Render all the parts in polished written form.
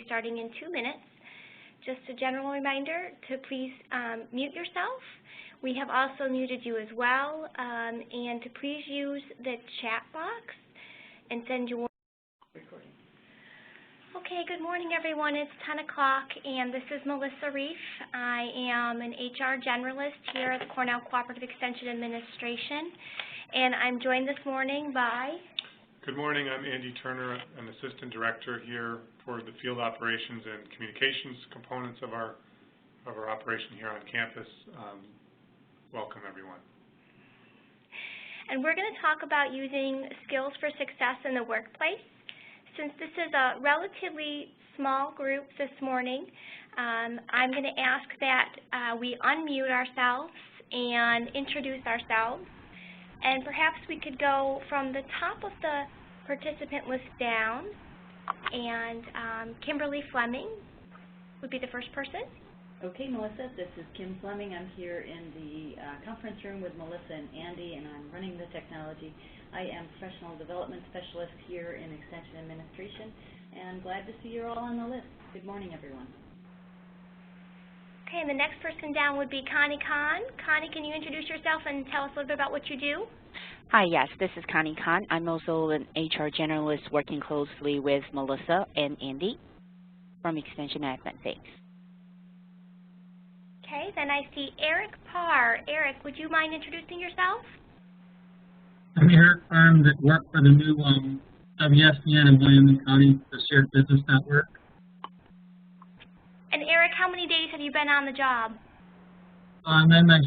starting in 2 minutes. Just a general reminder to please mute yourself. We have also muted you as well, and to please use the chat box and send your recording. Okay, good morning everyone. It's 10 o'clock and this is Melissa Reif. I am an HR generalist here at the Cornell Cooperative Extension Administration, and I'm joined this morning by... Good morning, I'm Andy Turner, an Assistant Director here for the Field Operations and Communications components of our operation here on campus. Welcome everyone. And we're going to talk about using skills for success in the workplace. Since this is a relatively small group this morning, I'm going to ask that we unmute ourselves and introduce ourselves. And perhaps we could go from the top of the participant list down, and Kimberly Fleming would be the first person. Okay, Melissa, this is Kim Fleming. I'm here in the conference room with Melissa and Andy, and I'm running the technology. I am Professional Development Specialist here in Extension Administration, and glad to see you're all on the list. Good morning, everyone. Okay, and the next person down would be Connie Kahn. Connie, can you introduce yourself and tell us a little bit about what you do? Hi, yes, this is Connie Kahn. I'm also an HR generalist working closely with Melissa and Andy from Extension Admin. Thanks. Okay, then I see Eric Parr. Eric, would you mind introducing yourself? I'm Eric Parr that work for the new WSDN in Wyoming County, the Shared Business Network. And Eric, how many days have you been on the job? I'm in my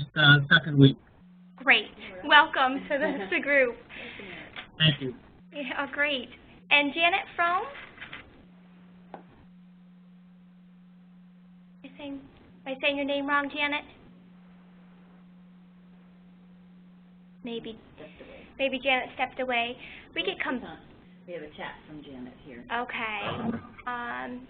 second week. Great. Welcome to the group. Thank you. Yeah, great. And Janet Fromm? Am I saying your name wrong, Janet? Maybe Janet stepped away. We could come. We have a chat from Janet here. Okay.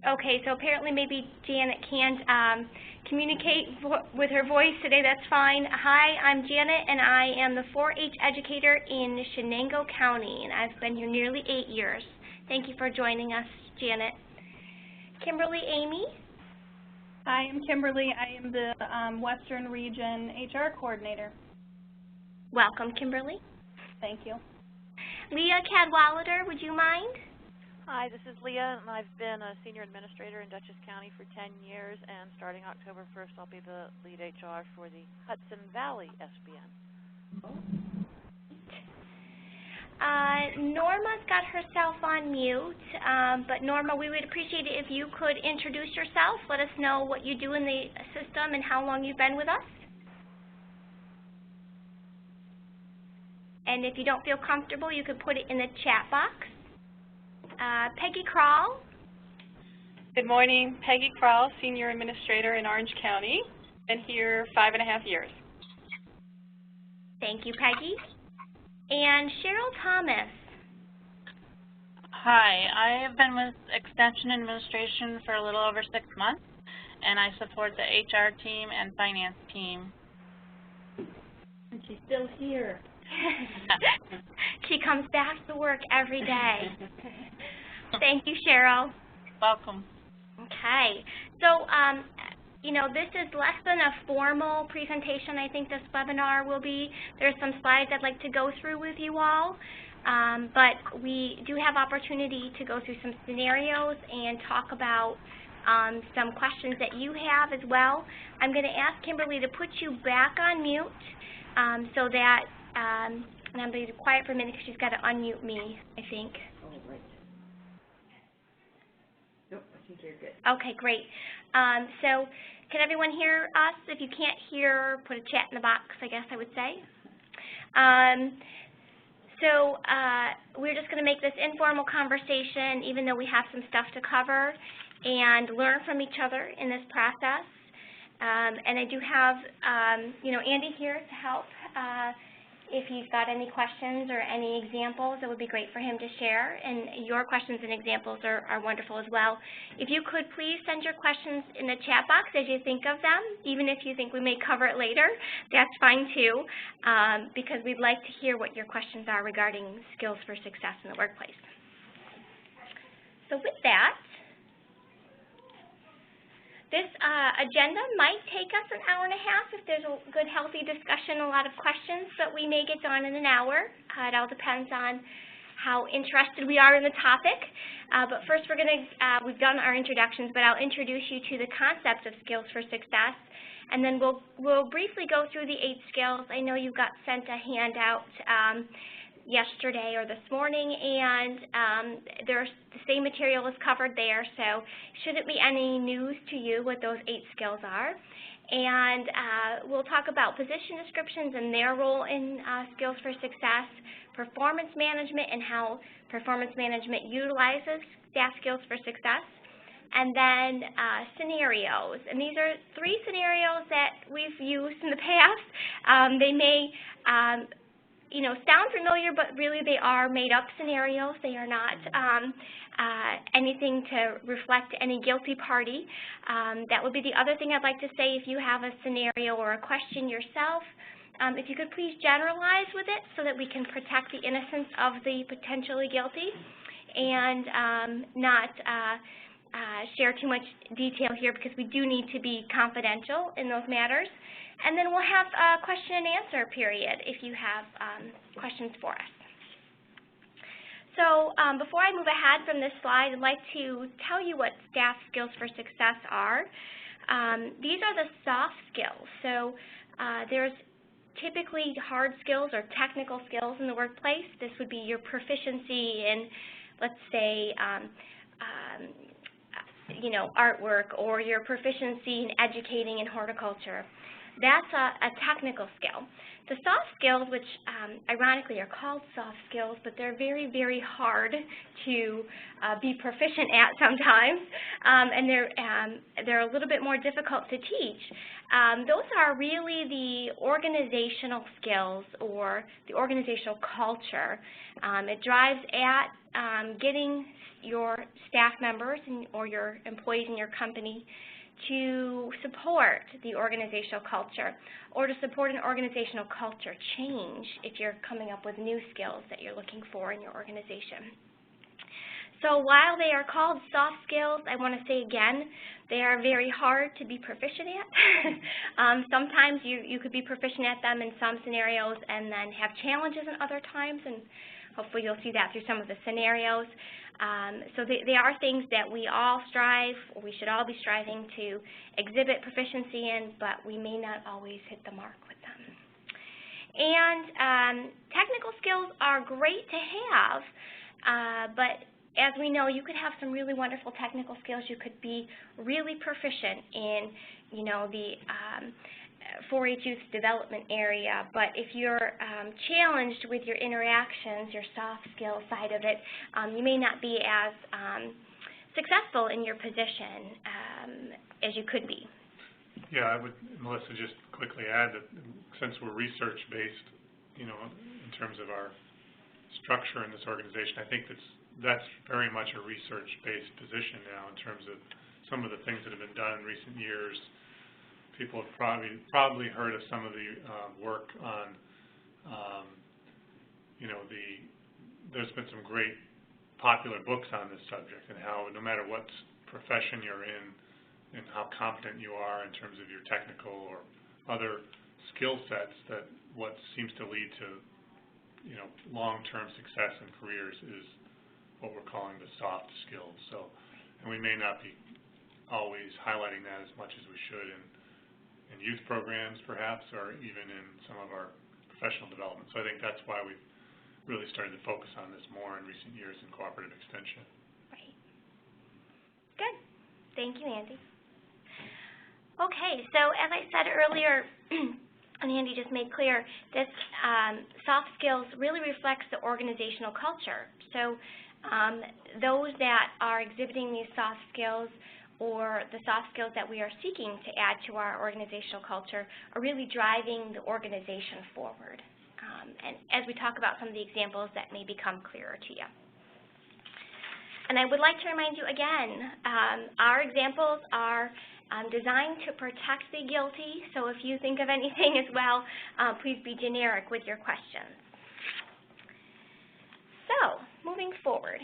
Okay, so apparently maybe Janet can't communicate with her voice today. That's fine. Hi, I'm Janet, and I am the 4-H educator in Shenango County, and I've been here nearly 8 years. Thank you for joining us, Janet. Kimberly Amy? Hi, I'm Kimberly. I am the Western Region HR Coordinator. Welcome, Kimberly. Thank you. Leah Cadwallader, would you mind? Hi, this is Leah, and I've been a Senior Administrator in Dutchess County for 10 years, and starting October 1st, I'll be the lead HR for the Hudson Valley SBN. Norma's got herself on mute, but Norma, we would appreciate it if you could introduce yourself. Let us know what you do in the system and how long you've been with us. And if you don't feel comfortable, you could put it in the chat box. Peggy Krall. Good morning, Peggy Krall, Senior Administrator in Orange County. Been here 5.5 years. Thank you, Peggy. And Cheryl Thomas. Hi, I have been with Extension Administration for a little over 6 months, and I support the HR team and finance team. And she's still here. She comes back to work every day. Thank you, Cheryl. Welcome. Okay. So, you know, this is less than a formal presentation. I think this webinar will be. There's some slides I'd like to go through with you all, but we do have opportunity to go through some scenarios and talk about some questions that you have as well. I'm going to ask Kimberly to put you back on mute so that and I'm going to be quiet for a minute because she's got to unmute me, I think. Oh, right. Nope, I think you're good. Okay, great. So can everyone hear us? If you can't hear, put a chat in the box, I guess I would say. We're just going to make this informal conversation, even though we have some stuff to cover, and learn from each other in this process. And I do have, you know, Andy here to help. If he's got any questions or any examples, it would be great for him to share. And your questions and examples are wonderful as well. If you could please send your questions in the chat box as you think of them, even if you think we may cover it later, that's fine too, because we'd like to hear what your questions are regarding skills for success in the workplace. So with that, agenda might take us an hour and a half if there's a good, healthy discussion, a lot of questions, but we may get done in an hour. It all depends on how interested we are in the topic. But first we've done our introductions, but I'll introduce you to the concept of skills for success, and then we'll briefly go through the 8 skills. I know you got sent a handout yesterday or this morning, and the same material is covered there, so shouldn't be any news to you what those 8 skills are. And we'll talk about position descriptions and their role in skills for success, performance management and how performance management utilizes staff skills for success, and then scenarios. And these are 3 scenarios that we've used in the past. They may sound familiar, but really they are made-up scenarios. They are not anything to reflect any guilty party. That would be the other thing I'd like to say. If you have a scenario or a question yourself, if you could please generalize with it so that we can protect the innocence of the potentially guilty and not share too much detail here, because we do need to be confidential in those matters. And then we'll have a question and answer period if you have questions for us. So before I move ahead from this slide, I'd like to tell you what staff skills for success are. These are the soft skills. So there's typically hard skills or technical skills in the workplace. This would be your proficiency in, let's say, artwork, or your proficiency in educating in horticulture. That's a technical skill. The soft skills, which ironically are called soft skills, but they're very, very hard to be proficient at sometimes, and they're a little bit more difficult to teach. Those are really the organizational skills or the organizational culture. It drives at getting your staff members or your employees in your company to support the organizational culture, or to support an organizational culture change if you're coming up with new skills that you're looking for in your organization. So while they are called soft skills, I want to say again, they are very hard to be proficient at. Sometimes you could be proficient at them in some scenarios and then have challenges in other times, and hopefully you'll see that through some of the scenarios. So they are things that we all strive, or we should all be striving to exhibit proficiency in, but we may not always hit the mark with them. And technical skills are great to have, but as we know, you could have some really wonderful technical skills. You could be really proficient in, the 4-H youth development area, but if you're challenged with your interactions, your soft skill side of it, you may not be as successful in your position as you could be. Yeah, I would, Melissa, just quickly add that since we're research-based, in terms of our structure in this organization, I think that's very much a research-based position now in terms of some of the things that have been done in recent years. People have probably heard of some of the work on, there's been some great popular books on this subject, and how no matter what profession you're in and how competent you are in terms of your technical or other skill sets, that what seems to lead to, long-term success in careers is what we're calling the soft skills. So, and we may not be always highlighting that as much as we should in youth programs, perhaps, or even in some of our professional development. So I think that's why we've really started to focus on this more in recent years in cooperative extension. Right. Good. Thank you, Andy. Okay, so as I said earlier, and Andy just made clear, this soft skills really reflects the organizational culture. So those that are exhibiting these soft skills, or the soft skills that we are seeking to add to our organizational culture, are really driving the organization forward. And as we talk about some of the examples, that may become clearer to you. And I would like to remind you again, our examples are designed to protect the guilty, so if you think of anything as well, please be generic with your questions. So, moving forward.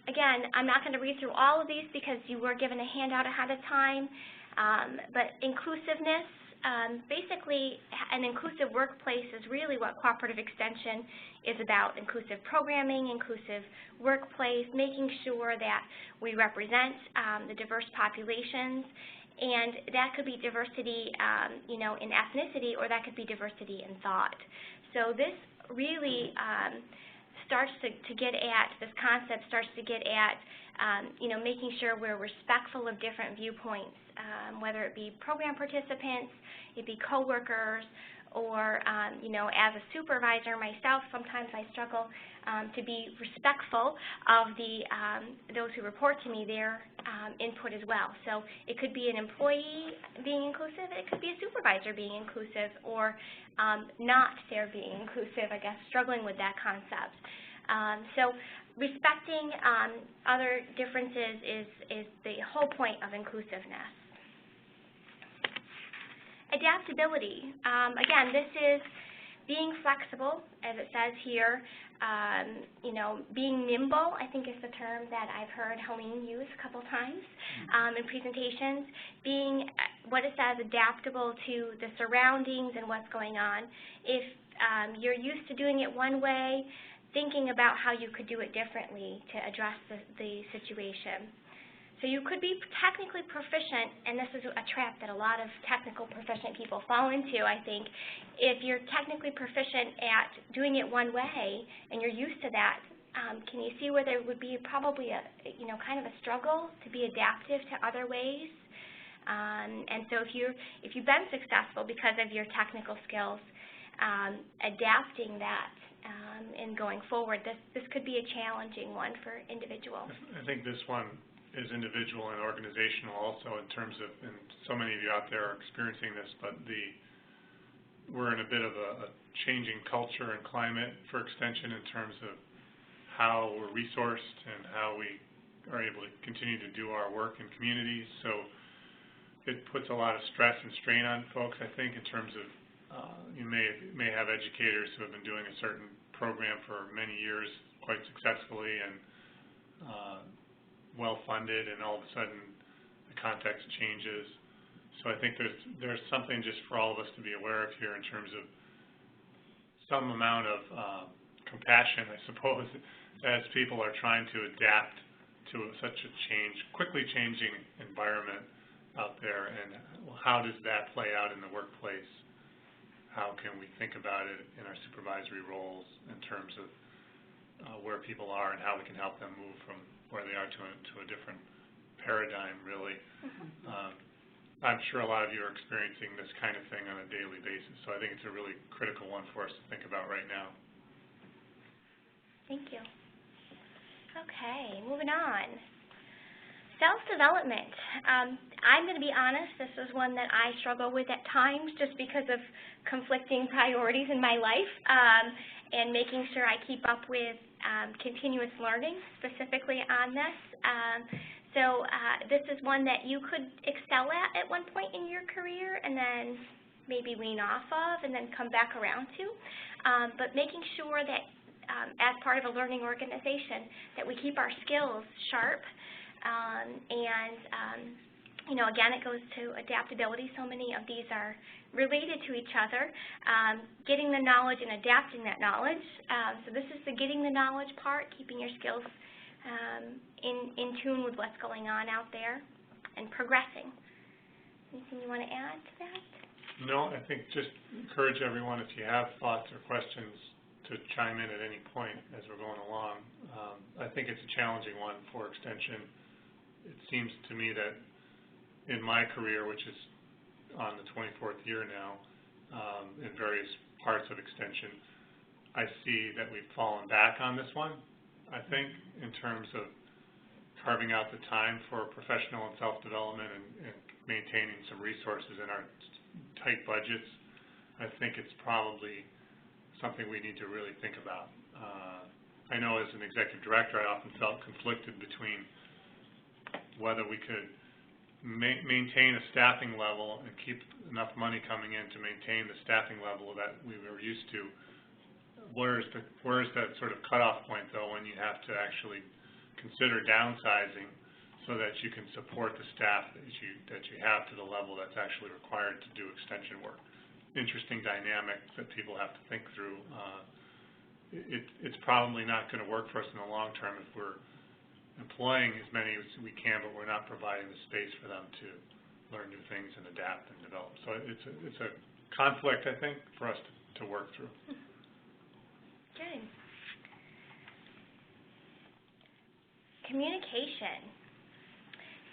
again, I'm not going to read through all of these because you were given a handout ahead of time, but inclusiveness, basically an inclusive workplace is really what cooperative extension is about. Inclusive programming, inclusive workplace, making sure that we represent the diverse populations, and that could be diversity in ethnicity, or that could be diversity in thought. So this really starts to get at, this concept starts to get at making sure we're respectful of different viewpoints, whether it be program participants, it be coworkers, or as a supervisor myself, sometimes I struggle to be respectful of those who report to me, their input as well. So it could be an employee being inclusive, it could be a supervisor being inclusive, or not there being inclusive, I guess, struggling with that concept. So respecting other differences is the whole point of inclusiveness. Adaptability. Again, this is being flexible, as it says here. Being nimble, I think, is the term that I've heard Helene use a couple times in presentations. Being, what it says, adaptable to the surroundings and what's going on. If you're used to doing it one way, thinking about how you could do it differently to address the situation. So you could be technically proficient, and this is a trap that a lot of technical proficient people fall into, I think. If you're technically proficient at doing it one way and you're used to that, can you see where there would be probably a, kind of a struggle to be adaptive to other ways? And so if you've been successful because of your technical skills, adapting that and going forward, this could be a challenging one for individuals. I think this one is individual and organizational also, in terms of, and so many of you out there are experiencing this, but we're in a bit of a changing culture and climate for extension in terms of how we're resourced and how we are able to continue to do our work in communities. So it puts a lot of stress and strain on folks, I think, in terms of you may have educators who have been doing a certain program for many years quite successfully and well-funded, and all of a sudden the context changes. So I think there's something just for all of us to be aware of here in terms of some amount of compassion, I suppose, as people are trying to adapt to such a quickly changing environment out there, and how does that play out in the workplace? How can we think about it in our supervisory roles in terms of where people are and how we can help them move from where they are to a different paradigm, really. I'm sure a lot of you are experiencing this kind of thing on a daily basis, so I think it's a really critical one for us to think about right now. Thank you. Okay, moving on. Self-development. I'm going to be honest, this is one that I struggle with at times just because of conflicting priorities in my life, and making sure I keep up with continuous learning, specifically on this. So this is one that you could excel at one point in your career and then maybe wean off of and then come back around to. But making sure that as part of a learning organization that we keep our skills sharp. Again, it goes to adaptability. So many of these are related to each other. Getting the knowledge and adapting that knowledge. So this is the getting the knowledge part, keeping your skills in tune with what's going on out there, and progressing. Anything you want to add to that? No, I think just encourage everyone, if you have thoughts or questions, to chime in at any point as we're going along. I think it's a challenging one for extension. It seems to me that in my career, which is on the 24th year now, in various parts of extension, I see that we've fallen back on this one, I think, in terms of carving out the time for professional and self-development and maintaining some resources in our tight budgets. I think it's probably something we need to really think about. I know as an executive director, I often felt conflicted between whether we could maintain a staffing level and keep enough money coming in to maintain the staffing level that we were used to. Where is that sort of cutoff point, though, when you have to actually consider downsizing so that you can support the staff that you have to the level that's actually required to do extension work. Interesting dynamic that people have to think through. It's probably not going to work for us in the long term if we're employing as many as we can, but we're not providing the space for them to learn new things and adapt and develop. So it's a conflict, I think, for us to work through. Good. Communication.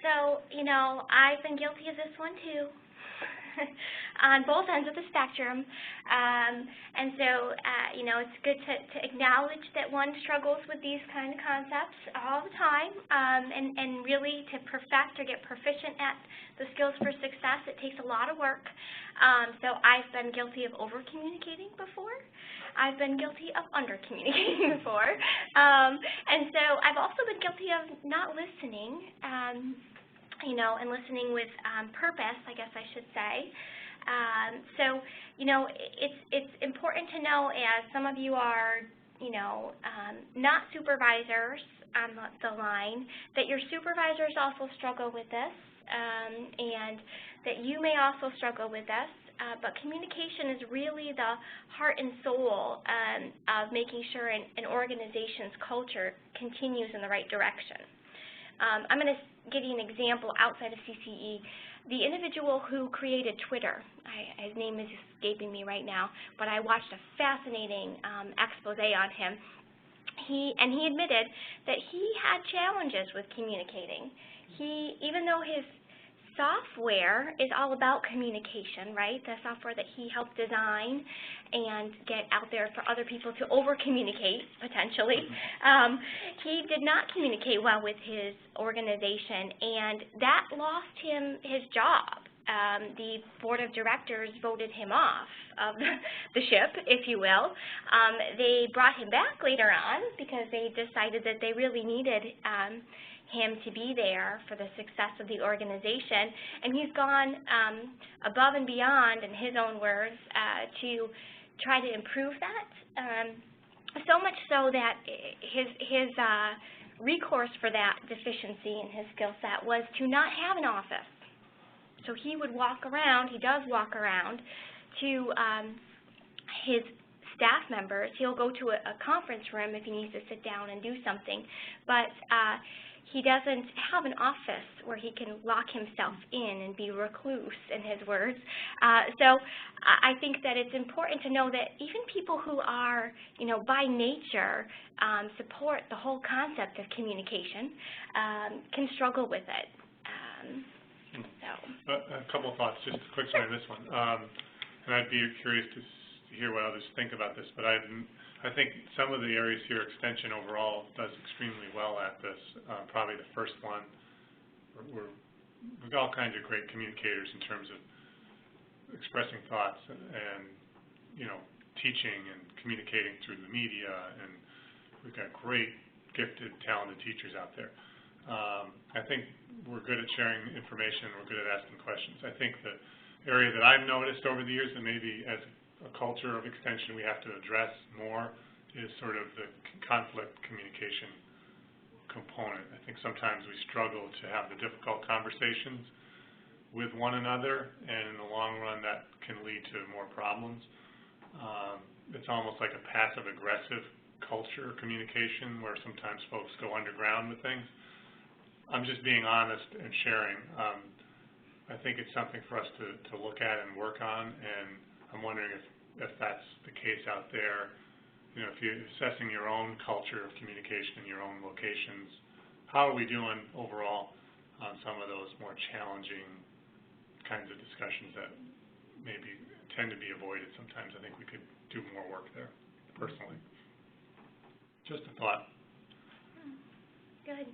So, you know, I've been guilty of this one too. On both ends of the spectrum, and so you know, it's good to acknowledge that one struggles with these kind of concepts all the time, and really to perfect or get proficient at the skills for success, it takes a lot of work. So I've been guilty of over-communicating before. I've been guilty of under-communicating before, and so I've also been guilty of not listening. You know, and listening with purpose, I guess I should say. So, you know, it's important to know, as some of you are, you know, not supervisors on the line, that your supervisors also struggle with this, and that you may also struggle with this. But communication is really the heart and soul of making sure an organization's culture continues in the right direction. I'm going to give you an example outside of CCE. The individual who created Twitter, his name is escaping me right now, but I watched a fascinating expose on him. He admitted that he had challenges with communicating. Even though his software is all about communication, right? The software that he helped design and get out there for other people to over-communicate, potentially. He did not communicate well with his organization, and that lost him his job. The board of directors voted him off of the ship, if you will. They brought him back later on because they decided that they really needed him to be there for the success of the organization, and he's gone above and beyond, in his own words, to try to improve that. So much so that his recourse for that deficiency in his skill set was to not have an office. So he would walk around, he does walk around to his staff members. He'll go to a conference room if he needs to sit down and do something, but he doesn't have an office where he can lock himself in and be recluse, in his words. So I think that it's important to know that even people who are, you know, by nature support the whole concept of communication can struggle with it. A couple of thoughts, just a quick one on this one. And I'd be curious to hear what others think about this, but I think some of the areas here, extension overall does extremely well at this. Probably the first one, we've got all kinds of great communicators in terms of expressing thoughts and you know, teaching and communicating through the media, and we've got great, gifted, talented teachers out there. I think we're good at sharing information, we're good at asking questions. I think the area that I've noticed over the years, and maybe as a culture of extension we have to address more, is sort of the conflict communication component. I think sometimes we struggle to have the difficult conversations with one another, and in the long run that can lead to more problems. It's almost like a passive-aggressive culture of communication where sometimes folks go underground with things. I'm just being honest and sharing. I think it's something for us to look at and work on, and I'm wondering if that's the case out there. You know, if you're assessing your own culture of communication in your own locations, how are we doing overall on some of those more challenging kinds of discussions that maybe tend to be avoided sometimes? I think we could do more work there, personally. Just a thought. Good.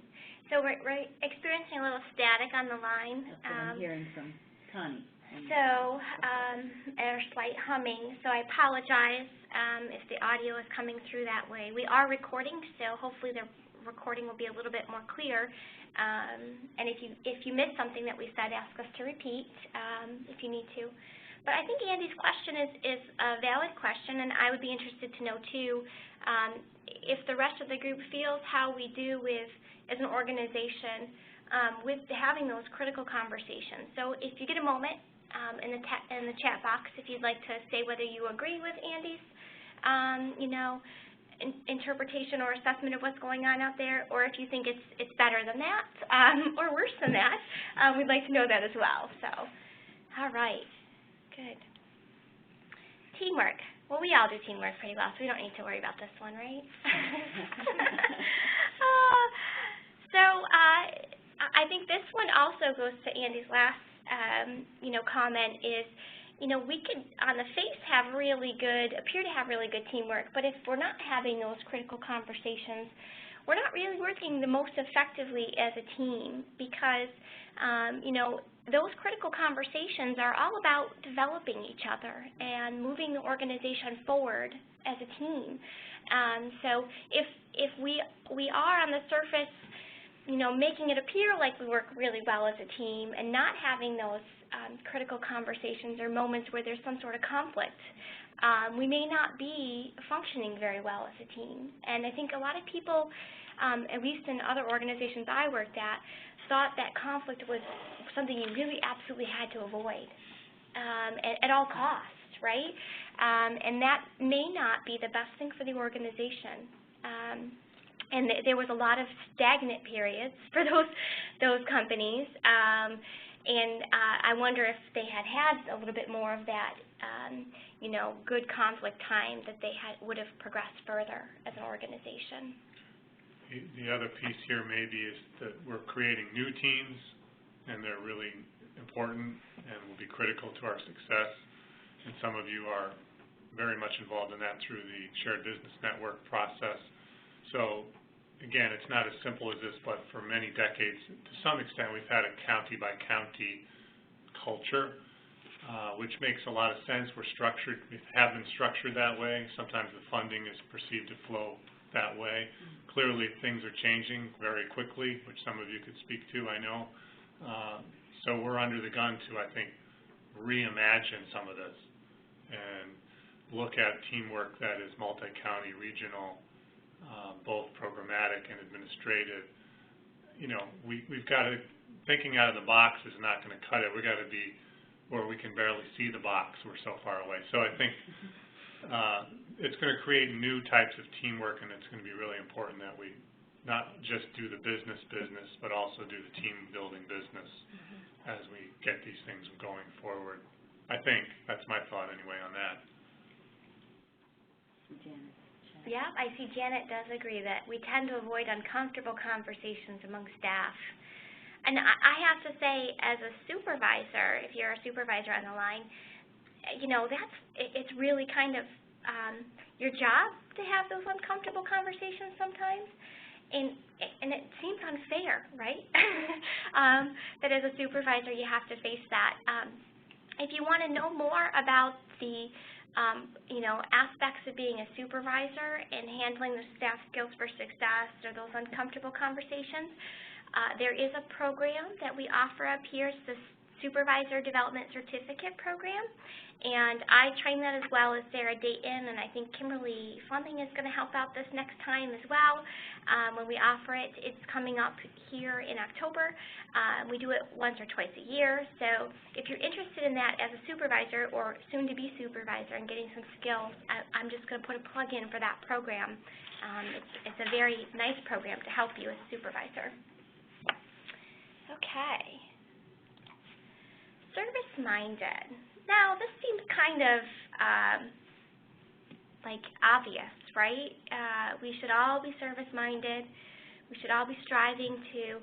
So we're experiencing a little static on the line. That's what I'm hearing from Connie. So, or slight humming, so I apologize if the audio is coming through that way. We are recording, so hopefully the recording will be a little bit more clear. And if you missed something that we said, ask us to repeat if you need to. But I think Andy's question is a valid question, and I would be interested to know too, if the rest of the group feels how we do with, as an organization, with having those critical conversations. So if you get a moment in the chat box, if you'd like to say whether you agree with Andy's, interpretation or assessment of what's going on out there, or if you think it's better than that, or worse than that, we'd like to know that as well. So, all right, good. Teamwork. Well, we all do teamwork pretty well, so we don't need to worry about this one, right? I think this one also goes to Andy's last, comment is, we could, on the face, appear to have really good teamwork, but if we're not having those critical conversations, we're not really working the most effectively as a team because, those critical conversations are all about developing each other and moving the organization forward as a team. So if we are on the surface, making it appear like we work really well as a team and not having those critical conversations or moments where there's some sort of conflict, we may not be functioning very well as a team. And I think a lot of people, at least in other organizations I worked at, thought that conflict was something you really absolutely had to avoid at all costs, right? And that may not be the best thing for the organization. And there was a lot of stagnant periods for those companies. And I wonder if they had a little bit more of that, good conflict time, that they would have progressed further as an organization. The other piece here maybe is that we're creating new teams, and they're really important and will be critical to our success. And some of you are very much involved in that through the Shared Business Network process. So again, it's not as simple as this, but for many decades, to some extent, we've had a county-by-county culture, which makes a lot of sense. We have been structured that way. Sometimes the funding is perceived to flow that way. Clearly, things are changing very quickly, which some of you could speak to, I know. So we're under the gun to, I think, reimagine some of this and look at teamwork that is multi-county, regional, both programmatic and administrative. We've got to, thinking out of the box is not going to cut it. We've got to be where we can barely see the box. We're so far away. So I think it's going to create new types of teamwork, and it's going to be really important that we not just do the business, but also do the team-building business as we get these things going forward. I think that's my thought anyway on that. Janet. Yeah, I see Janet does agree that we tend to avoid uncomfortable conversations among staff. And I have to say, as a supervisor, if you're a supervisor on the line, it's really kind of your job to have those uncomfortable conversations sometimes. And it seems unfair, right? That as a supervisor you have to face that. If you want to know more about the aspects of being a supervisor and handling the staff skills for success or those uncomfortable conversations, there is a program that we offer up here. It's the Supervisor Development Certificate Program, and I train that as well as Sarah Dayton, and I think Kimberly Fleming is going to help out this next time as well when we offer it. It's coming up here in October. We do it once or twice a year, so if you're interested in that as a supervisor or soon-to-be supervisor and getting some skills, I'm just going to put a plug in for that program. It's a very nice program to help you as a supervisor. Okay. Service-minded. Now, this seems kind of obvious, right? We should all be service-minded. We should all be striving to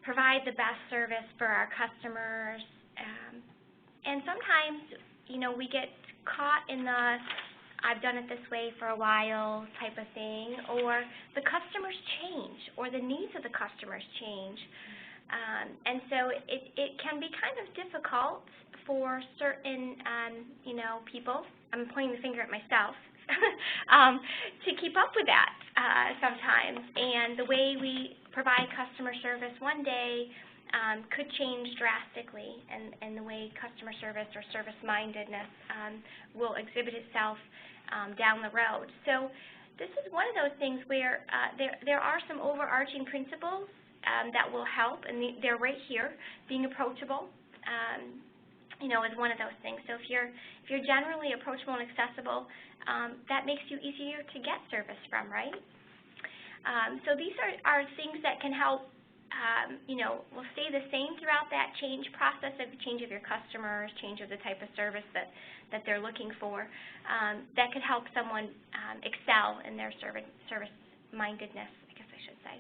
provide the best service for our customers. And sometimes, we get caught in the I've done it this way for a while type of thing, or the customers change, or the needs of the customers change. And so it can be kind of difficult for certain, people, I'm pointing the finger at myself, to keep up with that sometimes. And the way we provide customer service one day could change drastically, and the way customer service or service-mindedness will exhibit itself down the road. So this is one of those things where there are some overarching principles that will help, and they're right here. Being approachable, is one of those things. So if you're generally approachable and accessible, that makes you easier to get service from, right? So these are things that can help, will stay the same throughout that change process of change of your customers, change of the type of service that they're looking for, that could help someone excel in their service mindedness, I guess I should say.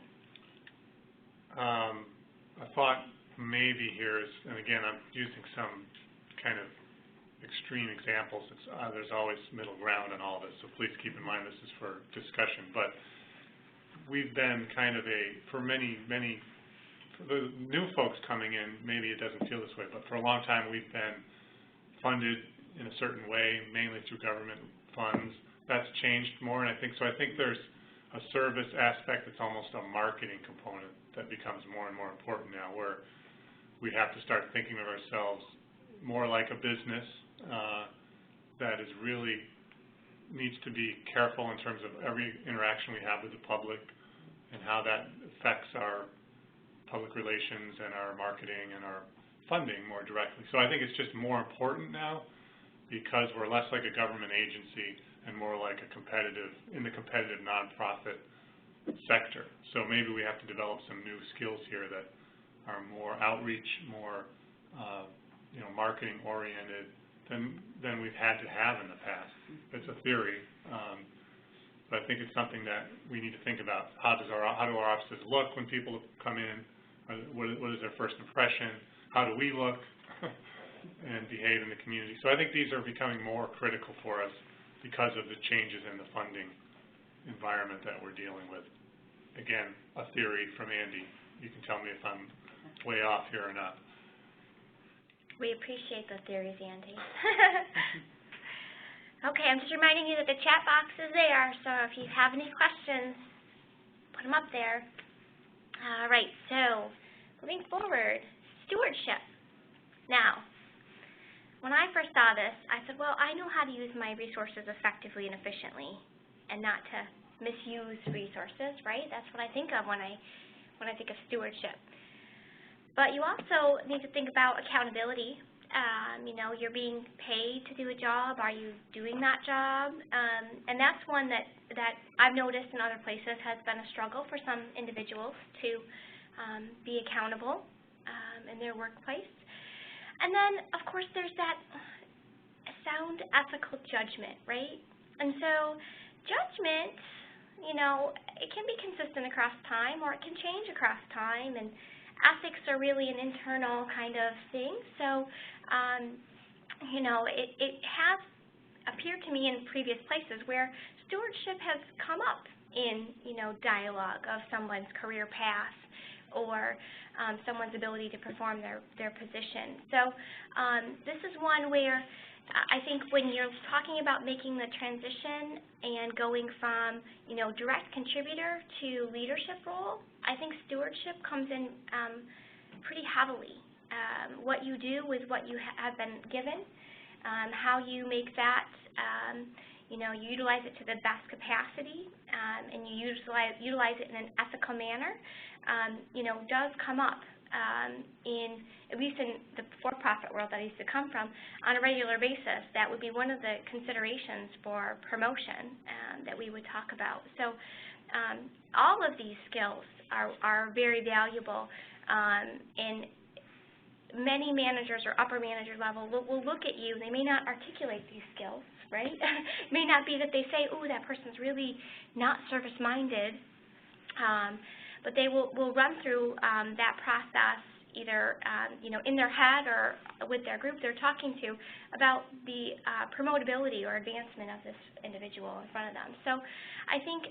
A thought maybe here is, and again, I'm using some kind of extreme examples. There's always middle ground in all this, so please keep in mind this is for discussion. But we've been kind of for the new folks coming in, maybe it doesn't feel this way, but for a long time we've been funded in a certain way, mainly through government funds. That's changed more, and I think there's a service aspect that's almost a marketing component that becomes more and more important now, where we have to start thinking of ourselves more like a business that is really needs to be careful in terms of every interaction we have with the public and how that affects our public relations and our marketing and our funding more directly. So I think it's just more important now because we're less like a government agency and more like a competitive nonprofit sector. So maybe we have to develop some new skills here that are more outreach, more marketing oriented than we've had to have in the past. It's a theory, but I think it's something that we need to think about. How do our offices look when people come in? What is their first impression? How do we look and behave in the community? So I think these are becoming more critical for us because of the changes in the funding environment that we're dealing with. Again, a theory from Andy. You can tell me if I'm way off here or not. We appreciate the theories, Andy. Okay, I'm just reminding you that the chat box is there, so if you have any questions, put them up there. All right, so moving forward, stewardship. Now, when I first saw this, I said, well, I know how to use my resources effectively and efficiently and not to misuse resources, right? That's what I think of when I think of stewardship. But you also need to think about accountability. You're being paid to do a job. Are you doing that job? And that's one that I've noticed in other places has been a struggle for some individuals to be accountable in their workplace. And then, of course, there's that sound ethical judgment, right? And so judgment, it can be consistent across time or it can change across time, and ethics are really an internal kind of thing. So, it has appeared to me in previous places where stewardship has come up in, dialogue of someone's career path or someone's ability to perform their position. So this is one where I think when you're talking about making the transition and going from, direct contributor to leadership role, I think stewardship comes in pretty heavily. What you do with what you have been given, how you make that, you utilize it to the best capacity, and you utilize it in an ethical manner, does come up in, at least in the for-profit world that I used to come from, on a regular basis. That would be one of the considerations for promotion that we would talk about. So all of these skills are very valuable, and many managers or upper manager level will look at you. They may not articulate these skills, right? It may not be that they say, oh, that person's really not service-minded, but they will run through that process either in their head or with their group they're talking to about the promotability or advancement of this individual in front of them. So I think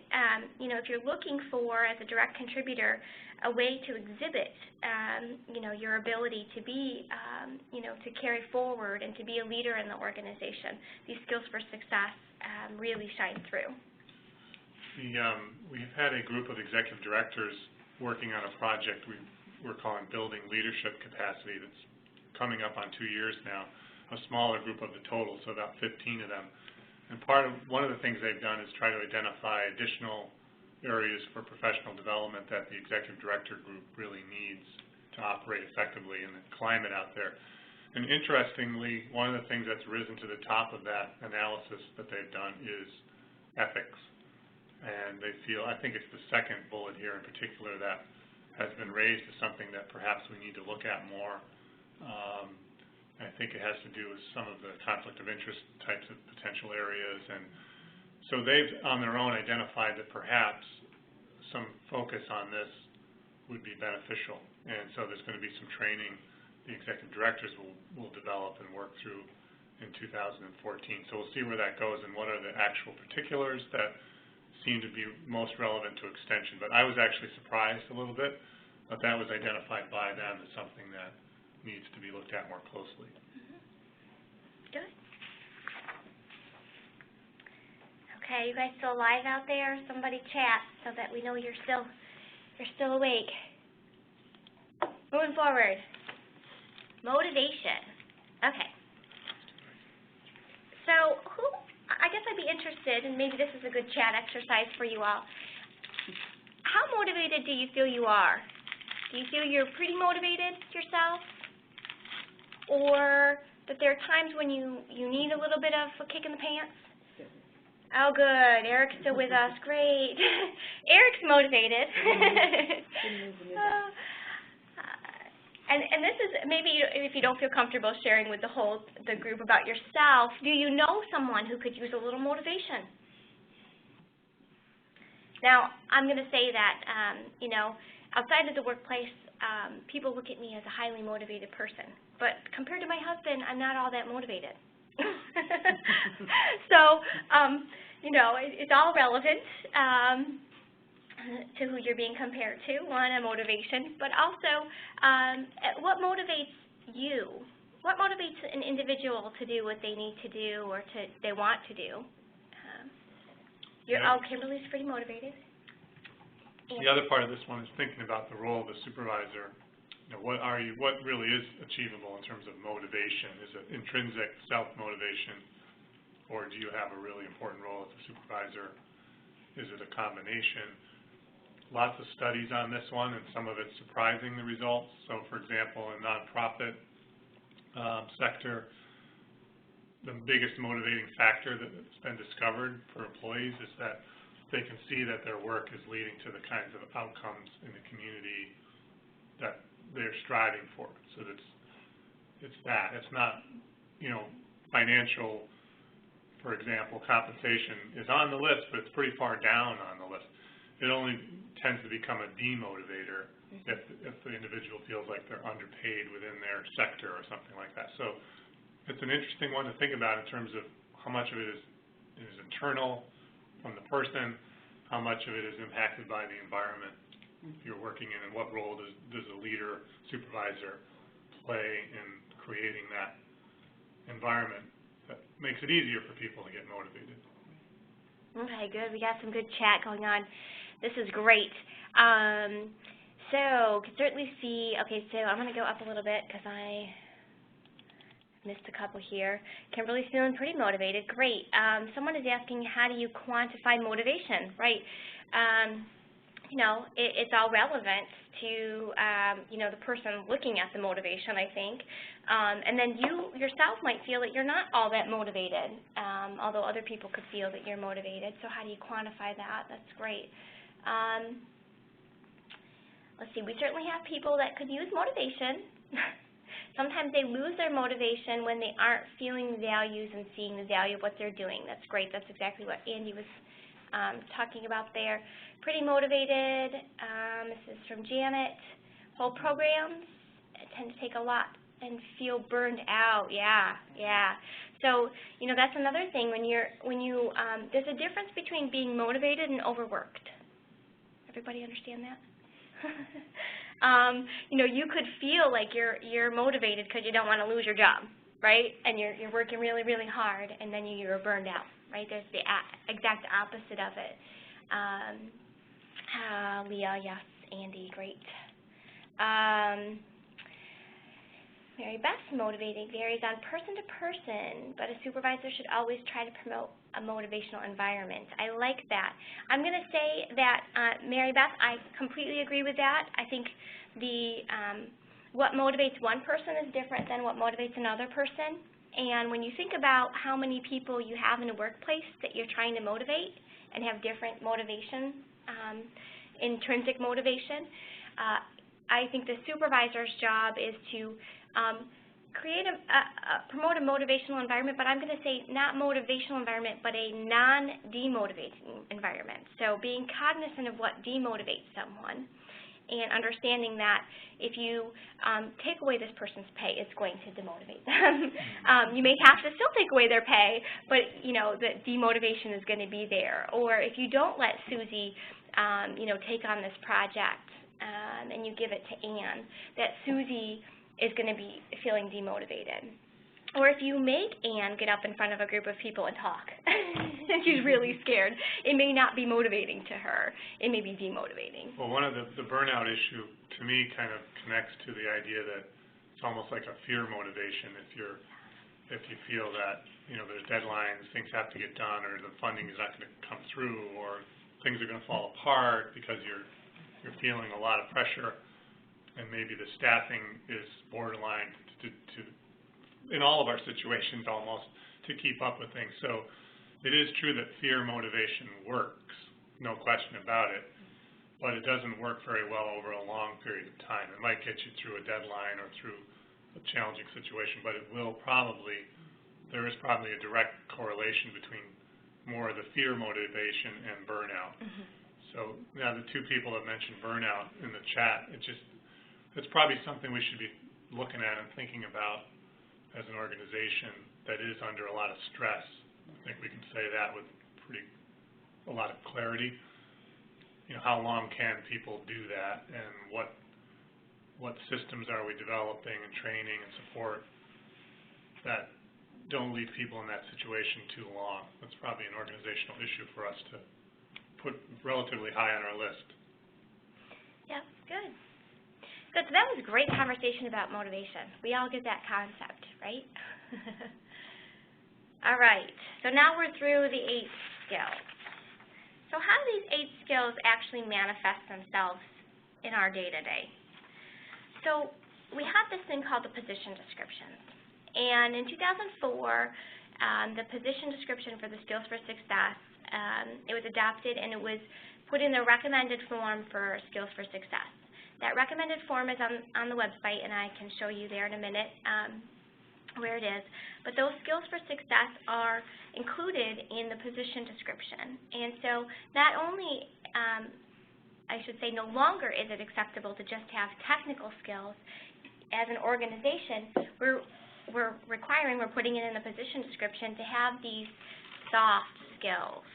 if you're looking for, as a direct contributor, a way to exhibit your ability to be to carry forward and to be a leader in the organization, these skills for success really shine through. We've had a group of executive directors working on a project we're calling Building Leadership Capacity that's coming up on 2 years now, a smaller group of the total, so about 15 of them. And one of the things they've done is try to identify additional areas for professional development that the executive director group really needs to operate effectively in the climate out there. And interestingly, one of the things that's risen to the top of that analysis that they've done is ethics. And they feel, I think it's the second bullet here in particular that has been raised as something that perhaps we need to look at more. I think it has to do with some of the conflict of interest types of potential areas. And so they've, on their own, identified that perhaps some focus on this would be beneficial. And so there's going to be some training the executive directors will develop and work through in 2014. So we'll see where that goes and what are the actual particulars that seem to be most relevant to extension. But I was actually surprised a little bit that that was identified by them as something that needs to be looked at more closely. Good. Okay, you guys still alive out there? Somebody chat so that we know you're still awake. Moving forward. Motivation. Okay. So I guess I'd be interested, and maybe this is a good chat exercise for you all. How motivated do you feel you are? Do you feel you're pretty motivated yourself? Or that there are times when you need a little bit of a kick in the pants? Oh, good. Eric's still with us. Great. Eric's motivated. And this is, maybe if you don't feel comfortable sharing with the group about yourself, do you know someone who could use a little motivation? Now, I'm going to say that, outside of the workplace, people look at me as a highly motivated person. But compared to my husband, I'm not all that motivated. So, it's all relevant to who you're being compared to, one, a motivation, but also what motivates you? What motivates an individual to do what they need to do or they want to do? Oh, Kimberly's pretty motivated. The other part of this one is thinking about the role of the supervisor. What really is achievable in terms of motivation? Is it intrinsic self-motivation, or do you have a really important role as a supervisor? Is it a combination? Lots of studies on this one, and some of it's surprising, the results. So, for example, in the nonprofit sector, the biggest motivating factor that's been discovered for employees is that they can see that their work is leading to the kinds of outcomes in the community that they're striving for. So it's that. It's not, financial, for example, compensation is on the list, but it's pretty far down on the list. It only tends to become a demotivator if the individual feels like they're underpaid within their sector or something like that. So it's an interesting one to think about in terms of how much of it is internal from the person, how much of it is impacted by the environment you're working in, and what role does a leader, supervisor play in creating that environment that makes it easier for people to get motivated. Okay, good. We got some good chat going on. This is great. So, can certainly see, okay, so I'm going to go up a little bit because I missed a couple here. Kimberly's feeling pretty motivated. Great. Someone is asking, how do you quantify motivation? Right. It's all relevant to, the person looking at the motivation, I think. And then you yourself might feel that you're not all that motivated, although other people could feel that you're motivated. So how do you quantify that? That's great. Let's see, we certainly have people that could use motivation. Sometimes they lose their motivation when they aren't feeling the values and seeing the value of what they're doing. That's great. That's exactly what Andy was talking about there. Pretty motivated. This is from Janet. Whole programs tend to take a lot and feel burned out. Yeah. So, that's another thing. When there's a difference between being motivated and overworked. Everybody understand that? You could feel like you're motivated because you don't want to lose your job, right? And you're working really, really hard, and then you're burned out, right? There's the exact opposite of it. Leah, yes, Andy, great. Mary Beth's motivating varies on person to person, but a supervisor should always try to promote a motivational environment. I like that. I'm going to say that, Mary Beth, I completely agree with that. I think what motivates one person is different than what motivates another person. And when you think about how many people you have in a workplace that you're trying to motivate and have different motivation, intrinsic motivation, I think the supervisor's job is to promote a motivational environment, but I'm going to say not motivational environment, but a non-demotivating environment. So being cognizant of what demotivates someone and understanding that if you take away this person's pay, it's going to demotivate them. You may have to still take away their pay, but the demotivation is going to be there. Or if you don't let Susie take on this project and you give it to Ann, that Susie is going to be feeling demotivated. Or if you make Ann get up in front of a group of people and talk, and she's really scared, it may not be motivating to her. It may be demotivating. Well, one of the burnout issue, to me, kind of connects to the idea that it's almost like a fear motivation. If you feel that there's deadlines, things have to get done, or the funding is not going to come through, or things are going to fall apart because you're feeling a lot of pressure, and maybe the staffing is borderline to in all of our situations almost, to keep up with things. So it is true that fear motivation works, no question about it, but it doesn't work very well over a long period of time. It might get you through a deadline or through a challenging situation, but there is probably a direct correlation between more of the fear motivation and burnout. Mm-hmm. So now the two people that mentioned burnout in the chat, it's probably something we should be looking at and thinking about as an organization that is under a lot of stress. I think we can say that with a lot of clarity. How long can people do that, and what systems are we developing and training and support that don't leave people in that situation too long? That's probably an organizational issue for us to put relatively high on our list. Yeah, good. Good, so that was a great conversation about motivation. We all get that concept, right? All right, so now we're through the 8 skills. So how do these 8 skills actually manifest themselves in our day-to-day? So we have this thing called the position descriptions. And in 2004, the position description for the Skills for Success, it was adopted and it was put in the recommended form for Skills for Success. That recommended form is on the website, and I can show you there in a minute where it is. But those Skills for Success are included in the position description. And so not only, I should say, no longer is it acceptable to just have technical skills. As an organization, we're putting it in the position description to have these soft skills,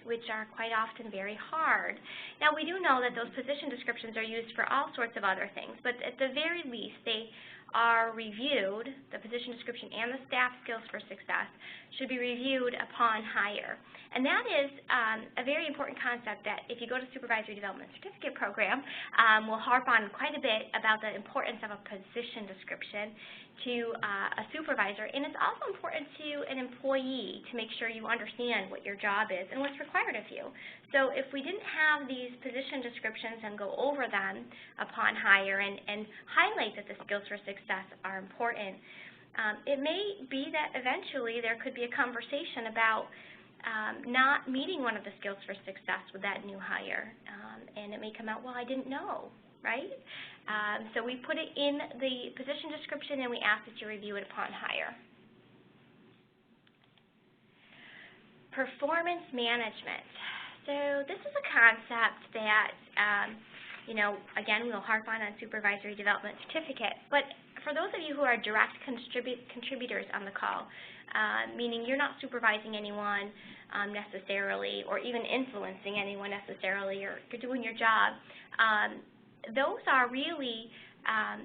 which are quite often very hard. Now, we do know that those position descriptions are used for all sorts of other things, but at the very least, they are reviewed, the position description and the staff skills for success should be reviewed upon hire. And that is a very important concept that if you go to Supervisory Development Certificate Program, we'll harp on quite a bit about the importance of a position description to a supervisor, and it's also important to an employee to make sure you understand what your job is and what's required of you. So if we didn't have these position descriptions and go over them upon hire and highlight that the skills for success are important, it may be that eventually there could be a conversation about not meeting one of the skills for success with that new hire, and it may come out, well, I didn't know, right? So we put it in the position description and we ask that you review it upon hire. Performance management. So this is a concept that, again, we'll harp on Supervisory Development Certificate, but for those of you who are direct contributors on the call, meaning you're not supervising anyone necessarily or even influencing anyone necessarily, or you're doing your job, those are really,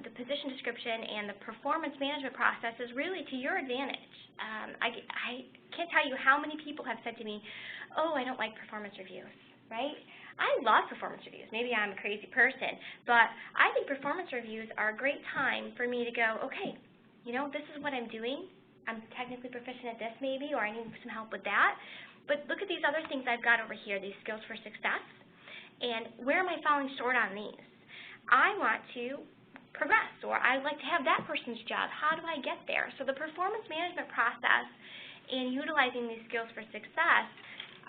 the position description and the performance management process is really to your advantage. I can't tell you how many people have said to me, oh, I don't like performance reviews, right? I love performance reviews. Maybe I'm a crazy person, but I think performance reviews are a great time for me to go, okay, you know, this is what I'm doing. I'm technically proficient at this maybe, or I need some help with that. But look at these other things I've got over here, these skills for success, and where am I falling short on these? I want to progress, or I'd like to have that person's job. How do I get there? So the performance management process and utilizing these skills for success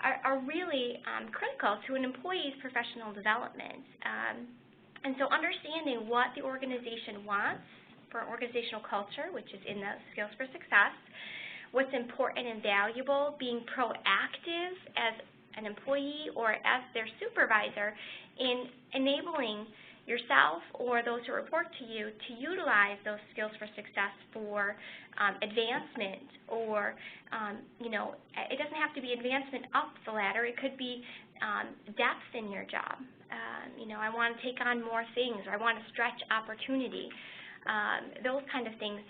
are really critical to an employee's professional development. And so understanding what the organization wants for organizational culture, which is in the skills for success, what's important and valuable, being proactive as an employee or as their supervisor in enabling yourself or those who report to you to utilize those skills for success for advancement, or you know, it doesn't have to be advancement up the ladder. It could be depth in your job. You know, I want to take on more things, or I want to stretch opportunity. Those kind of things.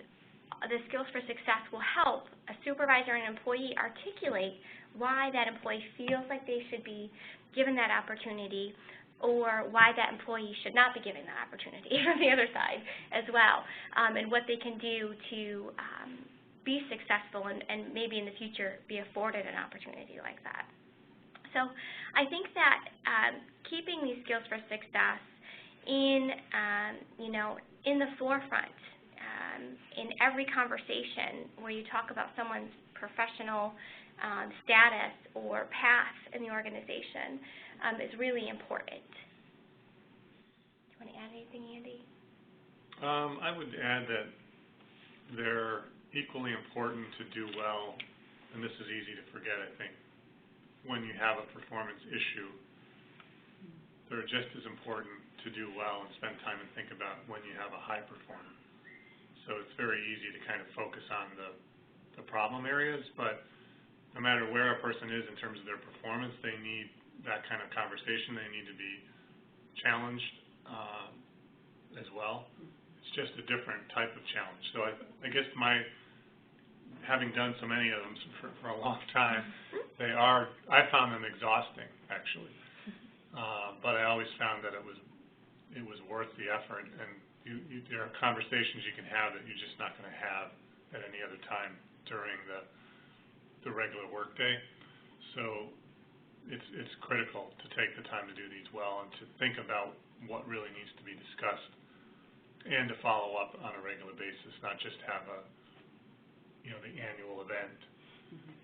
The skills for success will help a supervisor and an employee articulate why that employee feels like they should be given that opportunity, or why that employee should not be given that opportunity from the other side as well, and what they can do to be successful and maybe in the future be afforded an opportunity like that. So I think that keeping these skills for success in, you know, in the forefront in every conversation where you talk about someone's professional status or path in the organization is really important. Do you want to add anything, Andy? I would add that they're equally important to do well, and this is easy to forget, I think. When you have a performance issue, they're just as important to do well and spend time and think about when you have a high performer. So it's very easy to kind of focus on the problem areas, but no matter where a person is in terms of their performance, they need that kind of conversation. They need to be challenged as well. It's just a different type of challenge. So I guess having done so many of them for a long time, I found them exhausting, actually. But I always found that it was worth the effort, and there are conversations you can have that you're just not going to have at any other time during the regular workday. So it's critical to take the time to do these well and to think about what really needs to be discussed and to follow up on a regular basis, not just have the annual event,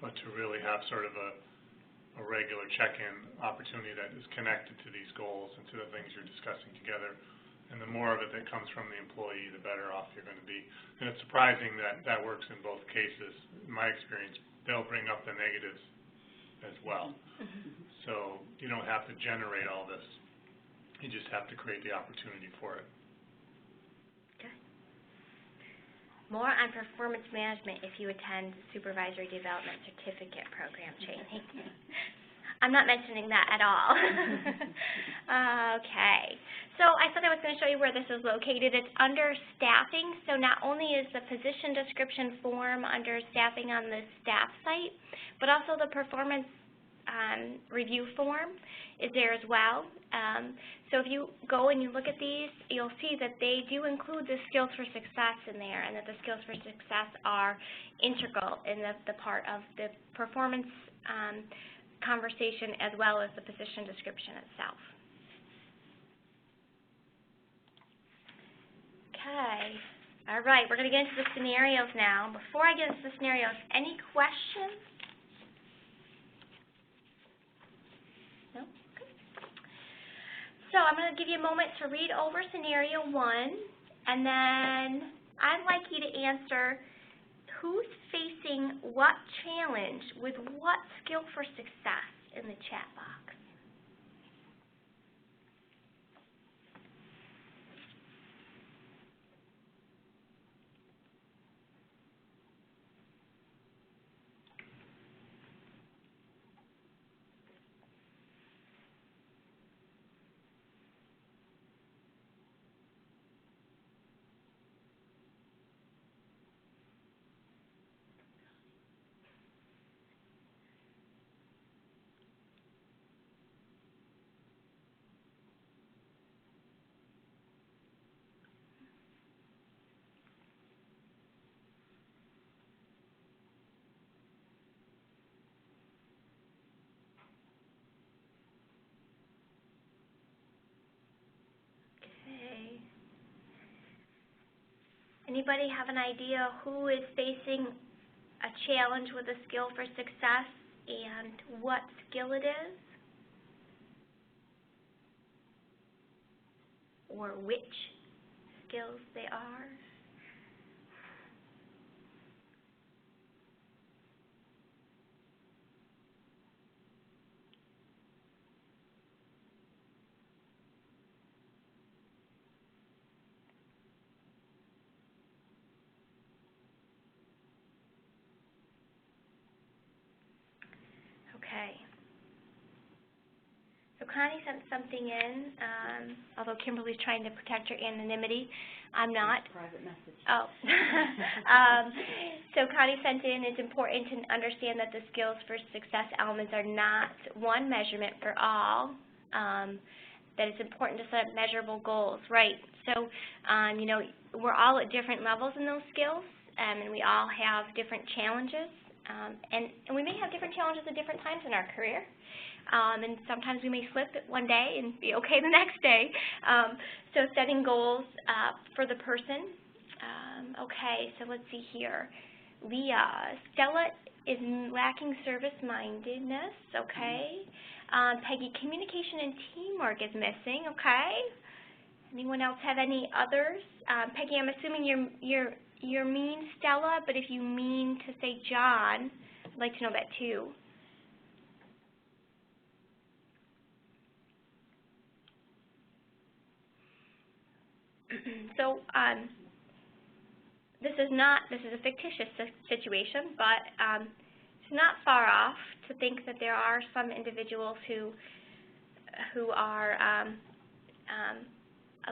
but to really have sort of a regular check-in opportunity that is connected to these goals and to the things you're discussing together. And the more of it that comes from the employee, the better off you're going to be. And it's surprising that works in both cases. In my experience, they'll bring up the negatives as well. So you don't have to generate all this. You just have to create the opportunity for it. Okay. More on performance management if you attend Supervisory Development Certificate Program training. I'm not mentioning that at all. Okay. So I said I was going to show you where this is located. It's under staffing. So not only is the position description form under staffing on the staff site, but also the performance review form is there as well. So if you go and you look at these, you'll see that they do include the skills for success in there, and that the skills for success are integral in the part of the performance conversation as well as the position description itself. Okay. All right, we're going to get into the scenarios now. Before I get into the scenarios, any questions? No? Okay. So I'm going to give you a moment to read over scenario 1, and then I'd like you to answer who's facing what challenge with what skill for success in the chat box. Anybody have an idea who is facing a challenge with a skill for success and what skill it is? Or which skills they are? Okay. So Connie sent something in, although Kimberly's trying to protect her anonymity. I'm not. Private message. Oh. So Connie sent in, it's important to understand that the skills for success elements are not one measurement for all, that it's important to set measurable goals. Right. So, you know, we're all at different levels in those skills, and we all have different challenges. And we may have different challenges at different times in our career, and sometimes we may slip it one day and be okay the next day. So setting goals for the person. Okay, so let's see here. Leah, Stella is lacking service-mindedness, okay. Peggy, communication and teamwork is missing, okay. Anyone else have any others? Peggy, I'm assuming you're mean Stella, but if you mean to say John, I'd like to know that too. So this is a fictitious situation, but it's not far off to think that there are some individuals who are,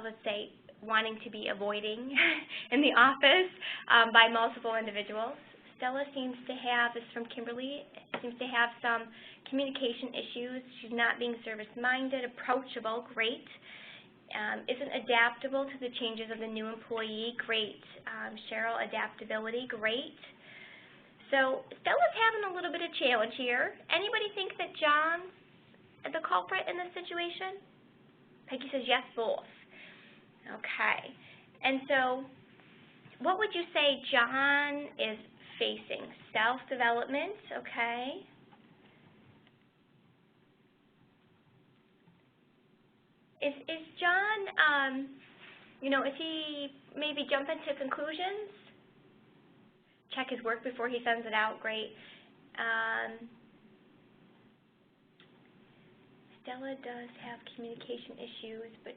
let's say, wanting to be avoiding in the office by multiple individuals. Stella seems to have, this is from Kimberly, seems to have some communication issues. She's not being service-minded, approachable, great. Isn't adaptable to the changes of the new employee, great. Cheryl, adaptability, great. So Stella's having a little bit of challenge here. Anybody think that John's the culprit in this situation? Peggy says yes, both. Okay, and so what would you say John is facing? Self-development, okay. Is John, you know, is he maybe jumping to conclusions? Check his work before he sends it out, great. Stella does have communication issues, but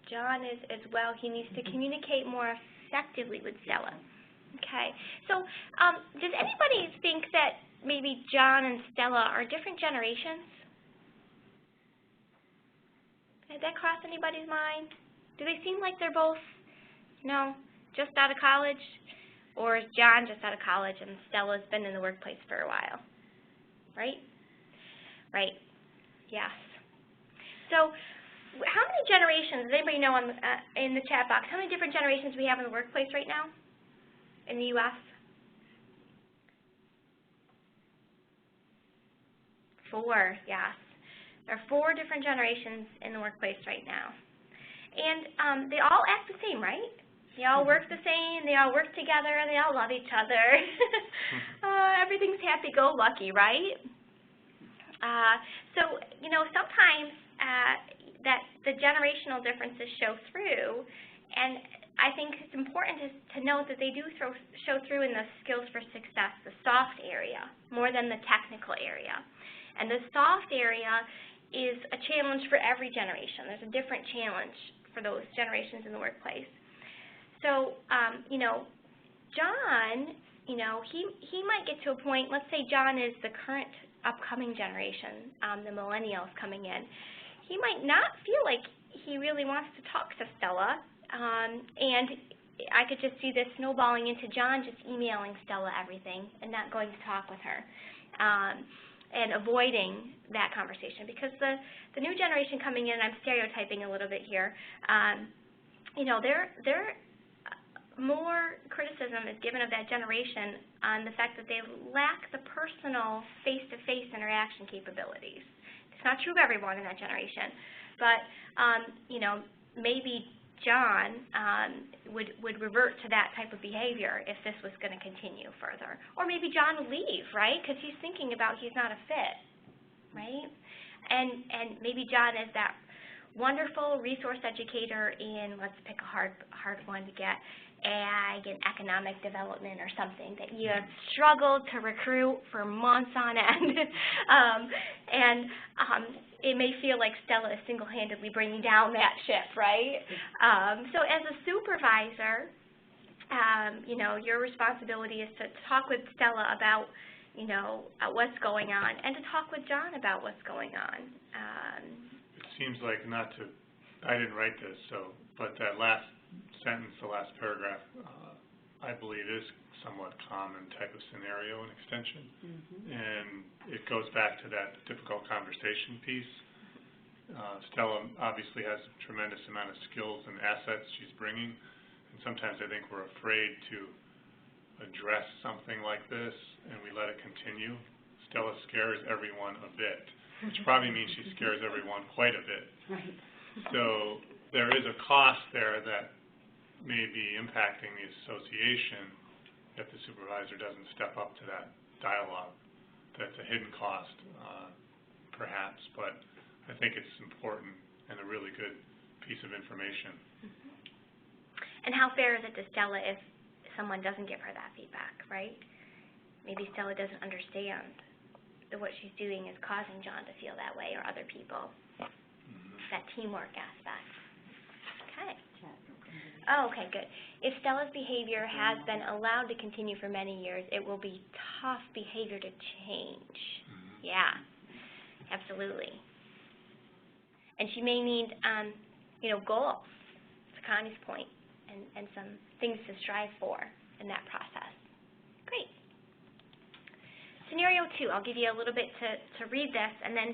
John is as well. He needs to communicate more effectively with Stella. Okay, so does anybody think that maybe John and Stella are different generations? Did that cross anybody's mind? Do they seem like they're both, you know, just out of college? Or is John just out of college and Stella's been in the workplace for a while? Right? Right. Yes. So how many generations, does anybody know in the chat box, how many different generations we have in the workplace right now in the U.S.? 4, yes. There are 4 different generations in the workplace right now. And they all act the same, right? They all work the same, they all work together, they all love each other. Everything's happy-go-lucky, right? So, you know, sometimes that the generational differences show through, and I think it's important to note that they do show through in the skills for success, the soft area, more than the technical area. And the soft area is a challenge for every generation. There's a different challenge for those generations in the workplace. So, you know, John, you know, he might get to a point, let's say John is the current upcoming generation, the millennials coming in. He might not feel like he really wants to talk to Stella, and I could just see this snowballing into John just emailing Stella everything and not going to talk with her. And avoiding that conversation, because the new generation coming in, I'm stereotyping a little bit here, you know, they're more criticism is given of that generation on the fact that they lack the personal face-to-face interaction capabilities. It's not true of everyone in that generation, but you know, maybe John would revert to that type of behavior if this was going to continue further. Or maybe John would leave, right? Because he's thinking about he's not a fit, right? And maybe John is that wonderful resource educator in, let's pick a hard one to get, ag and economic development or something that you have struggled to recruit for months on end. It may feel like Stella is single-handedly bringing down that ship, right? So as a supervisor, you know, your responsibility is to talk with Stella about, you know, what's going on, and to talk with John about what's going on. It seems like I didn't write this, but that last sentence, the last paragraph, I believe is somewhat common type of scenario in extension. And it goes back to that difficult conversation piece. Stella obviously has a tremendous amount of skills and assets she's bringing, and sometimes I think we're afraid to address something like this, and we let it continue. Stella scares everyone a bit, which probably means she scares everyone quite a bit. Right. So there is a cost there that may be impacting the association if the supervisor doesn't step up to that dialogue. That's a hidden cost, perhaps, but I think it's important and a really good piece of information. And how fair is it to Stella if someone doesn't give her that feedback, right? Maybe Stella doesn't understand that what she's doing is causing John to feel that way, or other people. That teamwork aspect. Okay. Oh, okay, good. If Stella's behavior has been allowed to continue for many years, it will be tough behavior to change. Yeah, absolutely. And she may need, you know, goals, to Connie's point, and some things to strive for in that process. Great. Scenario 2, I'll give you a little bit to read this, and then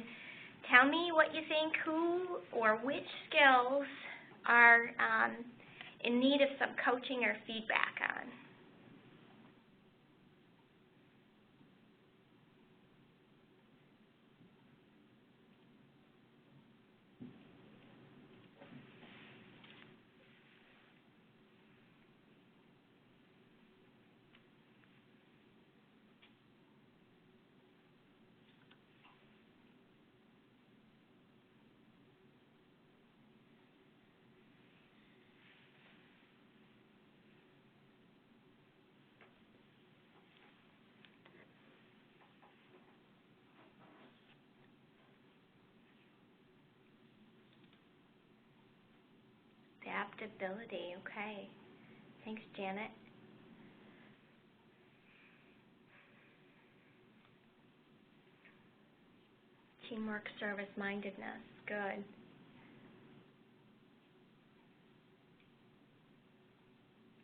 tell me what you think, who or which skills are in need of some coaching or feedback on. Adaptability, okay. Thanks, Janet. Teamwork, service-mindedness, good.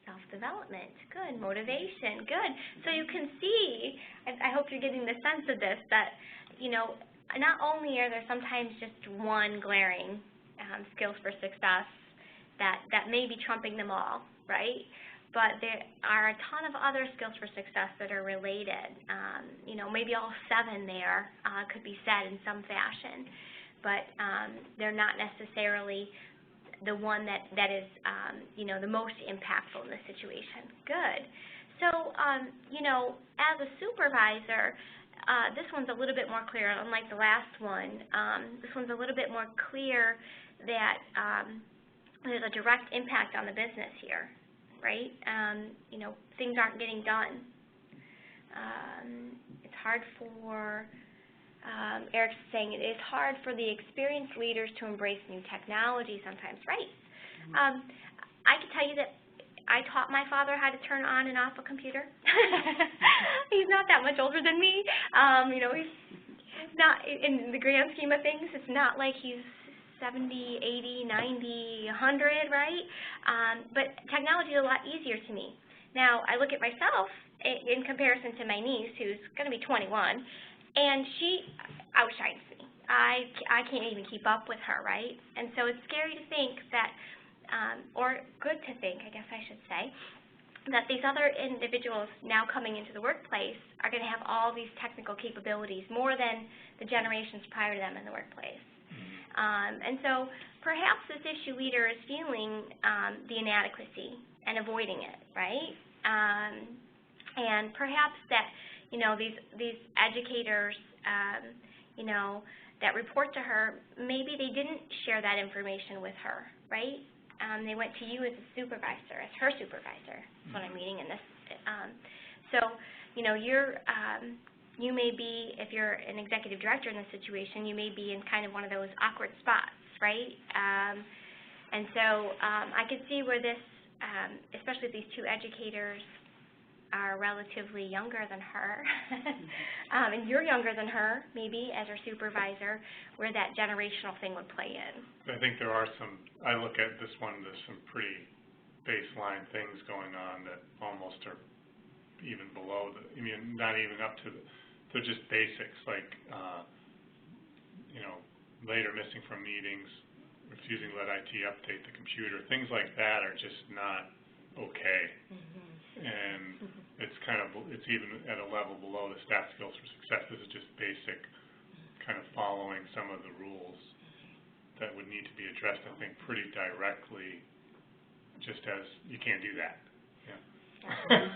Self-development, good. Motivation, good. So you can see, I hope you're getting the sense of this, that, you know, not only are there sometimes just one glaring skills for success that may be trumping them all, right? But there are a ton of other skills for success that are related. You know, maybe all 7 there could be said in some fashion, but they're not necessarily the one that is, you know, the most impactful in the situation. Good. So, you know, as a supervisor, this one's a little bit more clear, unlike the last one. This one's a little bit more clear that there's a direct impact on the business here, right? You know, things aren't getting done. It's hard for, Eric's saying, it is hard for the experienced leaders to embrace new technology sometimes, right? I can tell you that I taught my father how to turn on and off a computer. He's not that much older than me. You know, he's not, in the grand scheme of things, it's not like he's 70, 80, 90, 100, right? But technology is a lot easier to me. Now, I look at myself in comparison to my niece, who's going to be 21, and she outshines me. I can't even keep up with her, right? And so it's scary to think that, or good to think, I guess I should say, that these other individuals now coming into the workplace are going to have all these technical capabilities, more than the generations prior to them in the workplace. And so perhaps this issue leader is feeling the inadequacy and avoiding it, right? And perhaps that, these educators, that report to her, maybe they didn't share that information with her, right? They went to you as a supervisor, as her supervisor. That's what I'm reading in this. You may be, if you're an executive director in this situation, you may be in kind of one of those awkward spots, right? And so I could see where this, especially if these two educators are relatively younger than her, and you're younger than her, maybe, as her supervisor, where that generational thing would play in. I think there are I look at this one, there's some pretty baseline things going on that almost are even below not even up to they're just basics, like, later missing from meetings, refusing to let IT update the computer, things like that are just not okay. And it's even at a level below the staff skills for success. This is just basic kind of following some of the rules that would need to be addressed, I think, pretty directly, just as you can't do that. Yeah.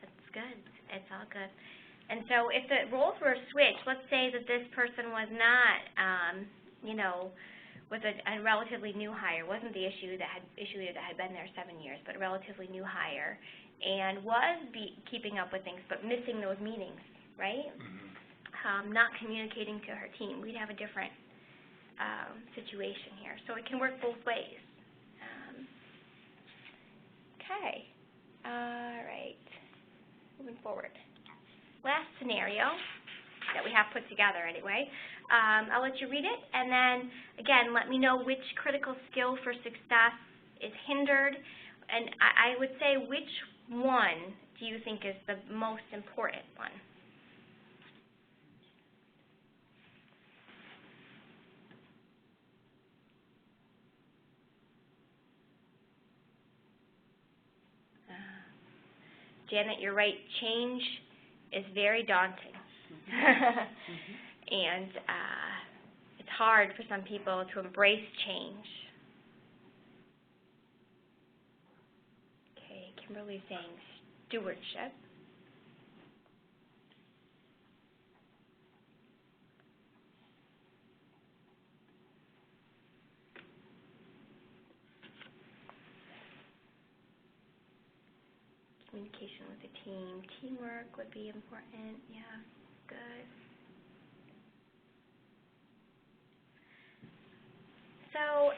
That's good. It's all good. And so if the roles were switched, let's say that this person was not, was a relatively new hire, wasn't the issue leader that had been there 7 years, but a relatively new hire, and was keeping up with things, but missing those meetings, right? Not communicating to her team. We'd have a different situation here. So it can work both ways. Okay. All right. Moving forward. Last scenario that we have put together anyway. I'll let you read it, and then, again, let me know which critical skill for success is hindered, and I would say which one do you think is the most important one? Janet, you're right. Change is very daunting. And it's hard for some people to embrace change. Okay, Kimberly's saying stewardship. Communication with the team. Teamwork would be important. Yeah, good. So,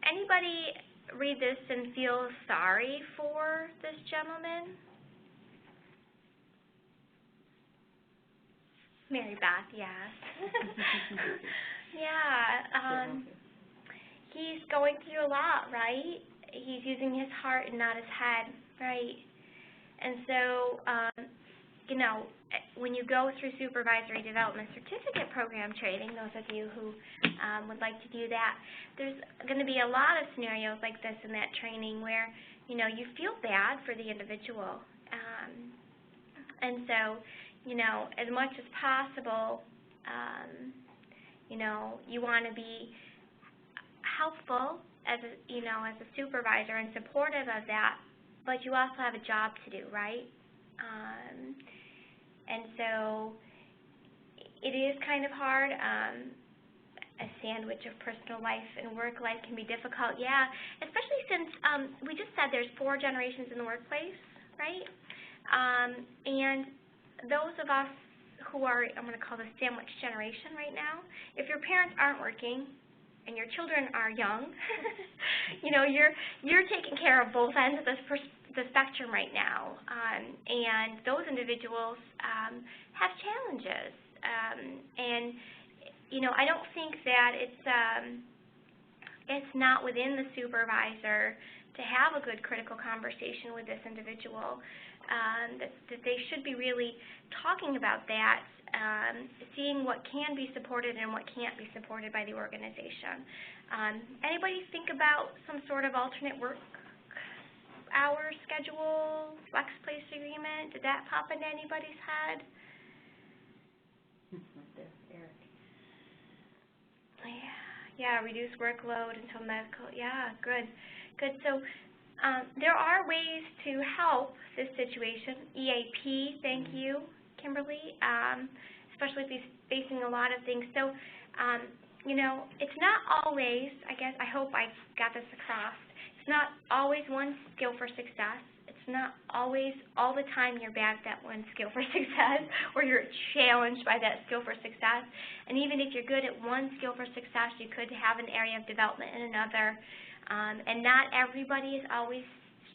anybody read this and feel sorry for this gentleman? Mary Beth, yes. Yeah, he's going through a lot, right? He's using his heart and not his head, right? And so, when you go through supervisory development certificate program training, those of you who would like to do that, there's going to be a lot of scenarios like this in that training where, you feel bad for the individual. And so, as much as possible, you want to be helpful as a supervisor and supportive of that, but you also have a job to do, right? And so it is kind of hard. A sandwich of personal life and work life can be difficult, yeah, especially since we just said there's 4 generations in the workplace, right? And those of us who are, I'm going to call this sandwich generation right now, if your parents aren't working and your children are young, you're taking care of both ends of the spectrum right now, and those individuals have challenges, and I don't think that it's not within the supervisor to have a good critical conversation with this individual, that they should be really talking about that, seeing what can be supported and what can't be supported by the organization. Anybody think about some sort of alternate work hour schedule, flex place agreement? Did that pop into anybody's head? Right there, Eric. Yeah, reduce workload until medical. Yeah, good. Good. So there are ways to help this situation. EAP, thank you, Kimberly, especially if he's facing a lot of things. So, you know, it's not always, I hope I got this across, it's not always one skill for success. It's not always all the time you're bad at that one skill for success or you're challenged by that skill for success. And even if you're good at one skill for success, you could have an area of development in another. And not everybody is always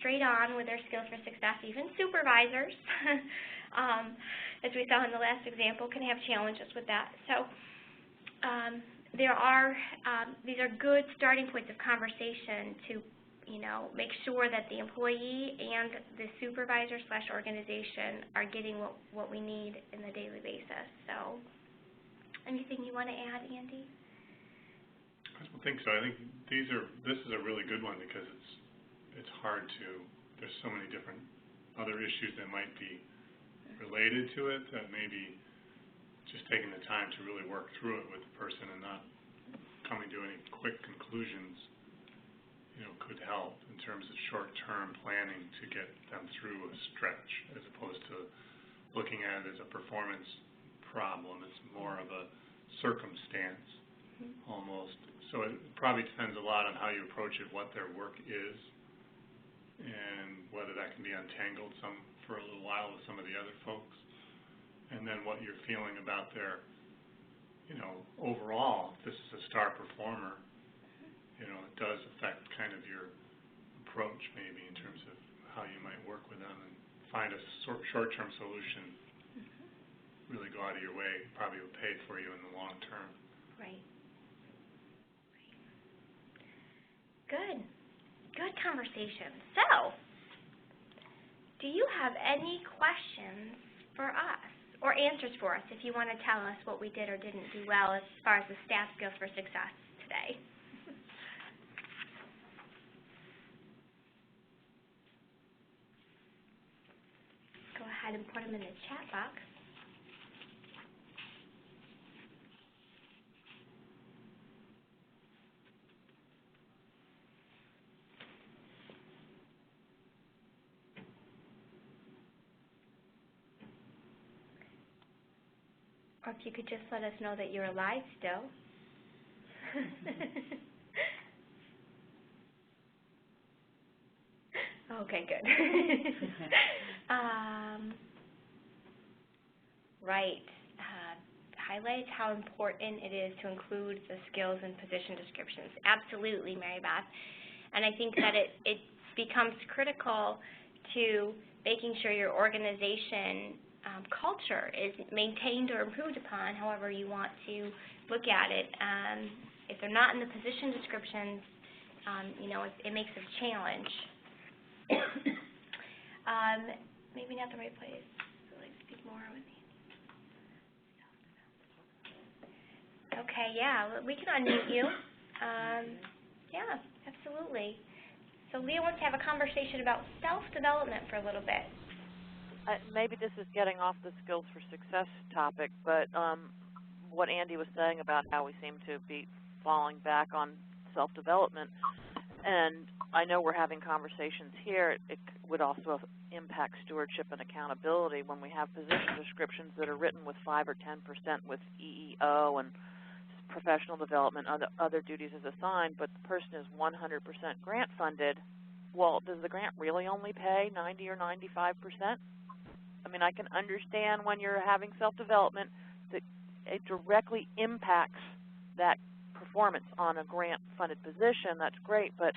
straight on with their skills for success. Even supervisors, as we saw in the last example, can have challenges with that. So these are good starting points of conversation to, you know, make sure that the employee and the supervisor / organization are getting what we need in the daily basis. So anything you want to add, Andy? I don't think so. I think this is a really good one because it's hard to, there's so many different other issues that might be related to it that maybe just taking the time to really work through it with the person and not coming to any quick conclusions, you know, could help in terms of short-term planning to get them through a stretch as opposed to looking at it as a performance problem. It's more of a circumstance almost. So it probably depends a lot on how you approach it, what their work is, and whether that can be untangled for a little while with some of the other folks, and then what you're feeling about their, you know, overall, if this is a star performer, you know, it does affect kind of your approach maybe in terms of how you might work with them and find a short-term solution, really go out of your way, probably will pay for you in the long term. Right. Good. Good conversation. So, do you have any questions for us or answers for us if you want to tell us what we did or didn't do well as far as the staff skills for success today? Go ahead and put them in the chat box. Or if you could just let us know that you're alive still. Okay, good. Right. Highlights how important it is to include the skills and position descriptions. Absolutely, Mary Beth. And I think that it becomes critical to making sure your organization culture is maintained or improved upon, however you want to look at it. If they're not in the position descriptions, you know, it makes a challenge. Maybe not the right place. So like speak more with me. Okay, yeah, we can unmute you. Yeah, absolutely. So Leah wants to have a conversation about self-development for a little bit. Maybe this is getting off the skills for success topic, but what Andy was saying about how we seem to be falling back on self-development, and I know we're having conversations here, it would also impact stewardship and accountability when we have position descriptions that are written with 5 or 10% with EEO and professional development, other duties as assigned, but the person is 100% grant funded. Well, does the grant really only pay 90 or 95%? I mean, I can understand when you're having self-development that it directly impacts that performance on a grant-funded position. That's great, but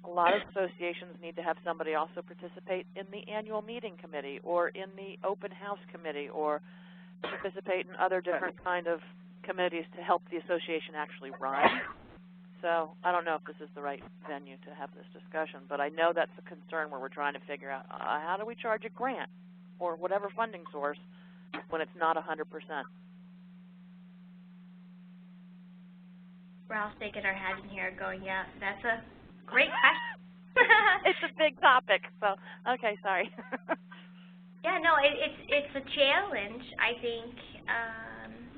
a lot of associations need to have somebody also participate in the annual meeting committee or in the open house committee or participate in other different kind of committees to help the association actually run. So I don't know if this is the right venue to have this discussion, but I know that's a concern where we're trying to figure out how do we charge a grant or whatever funding source when it's not 100%. We're all shaking our heads in here going, yeah, that's a great question. It's a big topic, so, okay, sorry. Yeah, no, it's a challenge, I think.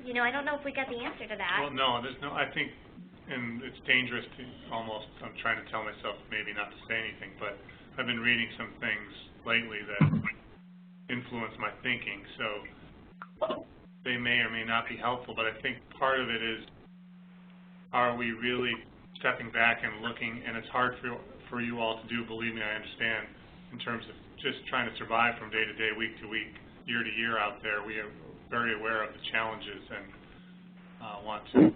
You know, I don't know if we got the answer to that. Well, no, there's no, I think and it's dangerous to almost, I'm trying to tell myself maybe not to say anything, but I've been reading some things lately that influence my thinking, so they may or may not be helpful, but I think part of it is, are we really stepping back and looking, and it's hard for you all to do, believe me, I understand, in terms of just trying to survive from day to day, week to week, year to year out there. We are very aware of the challenges and want to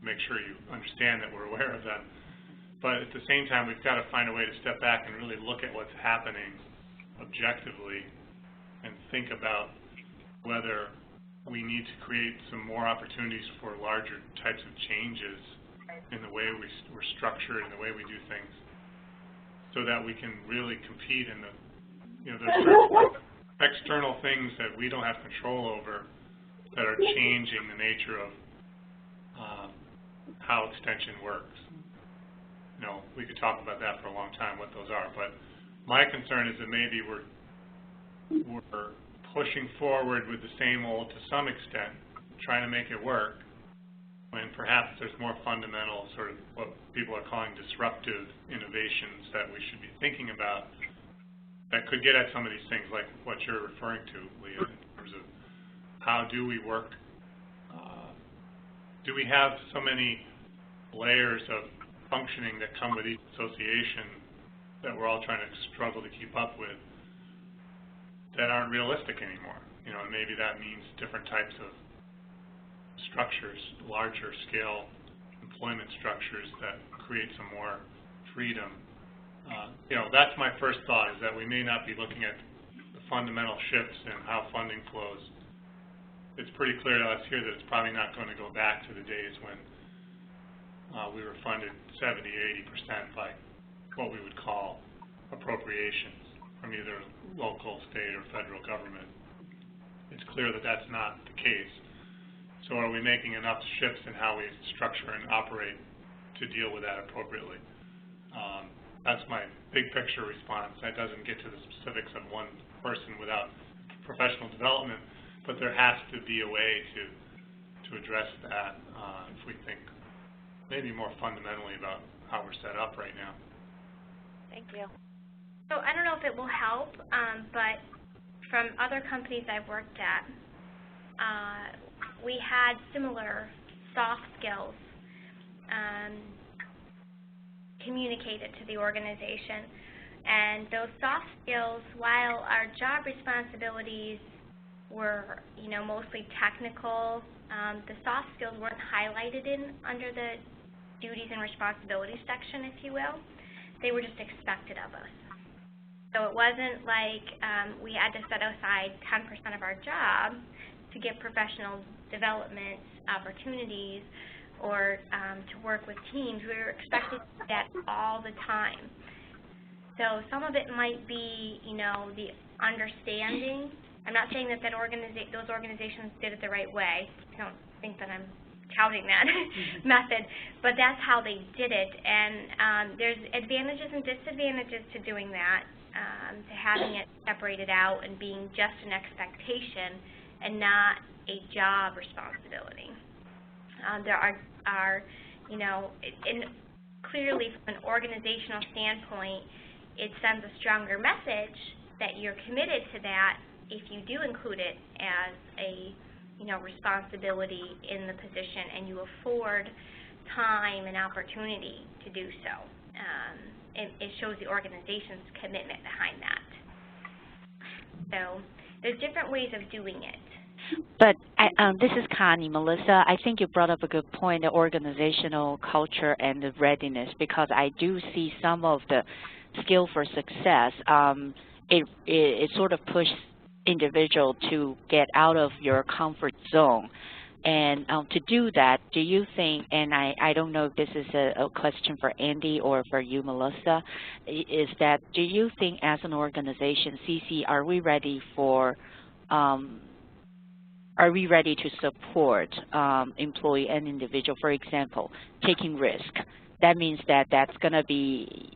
make sure you understand that we're aware of them. But at the same time, we've got to find a way to step back and really look at what's happening objectively and think about whether we need to create some more opportunities for larger types of changes in the way we're structured and the way we do things, so that we can really compete in the, there's certain external things that we don't have control over that are changing the nature of how extension works. We could talk about that for a long time, what those are, but my concern is that maybe we're pushing forward with the same old to some extent, trying to make it work, when perhaps there's more fundamental sort of what people are calling disruptive innovations that we should be thinking about that could get at some of these things like what you're referring to, Leah, in terms of how do we work, do we have so many layers of functioning that come with each association that we're all trying to struggle to keep up with that aren't realistic anymore, and maybe that means different types of structures, larger scale employment structures that create some more freedom. That's my first thought, is that we may not be looking at the fundamental shifts in how funding flows. It's pretty clear to us here that it's probably not going to go back to the days when we were funded 70, 80% by what we would call appropriations from either local, state, or federal government. It's clear that that's not the case. So are we making enough shifts in how we structure and operate to deal with that appropriately? That's my big picture response. That doesn't get to the specifics of one person without professional development, but there has to be a way to address that if we think maybe more fundamentally about how we're set up right now. Thank you. So I don't know if it will help, but from other companies I've worked at, we had similar soft skills communicated to the organization. And those soft skills, while our job responsibilities were, mostly technical, the soft skills weren't highlighted under the duties and responsibilities section, if you will. They were just expected of us. So it wasn't like we had to set aside 10% of our job to get professional development opportunities or to work with teams. We were expected to do that all the time. So some of it might be, the understanding. I'm not saying that those organizations did it the right way. I don't think that I'm touting that method, but that's how they did it. And there's advantages and disadvantages to doing that, to having it separated out and being just an expectation and not a job responsibility. There are clearly from an organizational standpoint, it sends a stronger message that you're committed to that if you do include it as a responsibility in the position and you afford time and opportunity to do so. It shows the organization's commitment behind that. So there's different ways of doing it. But this is Connie. Melissa, I think you brought up a good point, the organizational culture and the readiness, because I do see some of the skill for success. It sort of pushes individual to get out of your comfort zone. And to do that, do you think, and I don't know if this is a question for Andy or for you, Melissa, is that do you think as an organization, CC, are we ready to support employee and individual, for example, taking risk? That means that that's going to be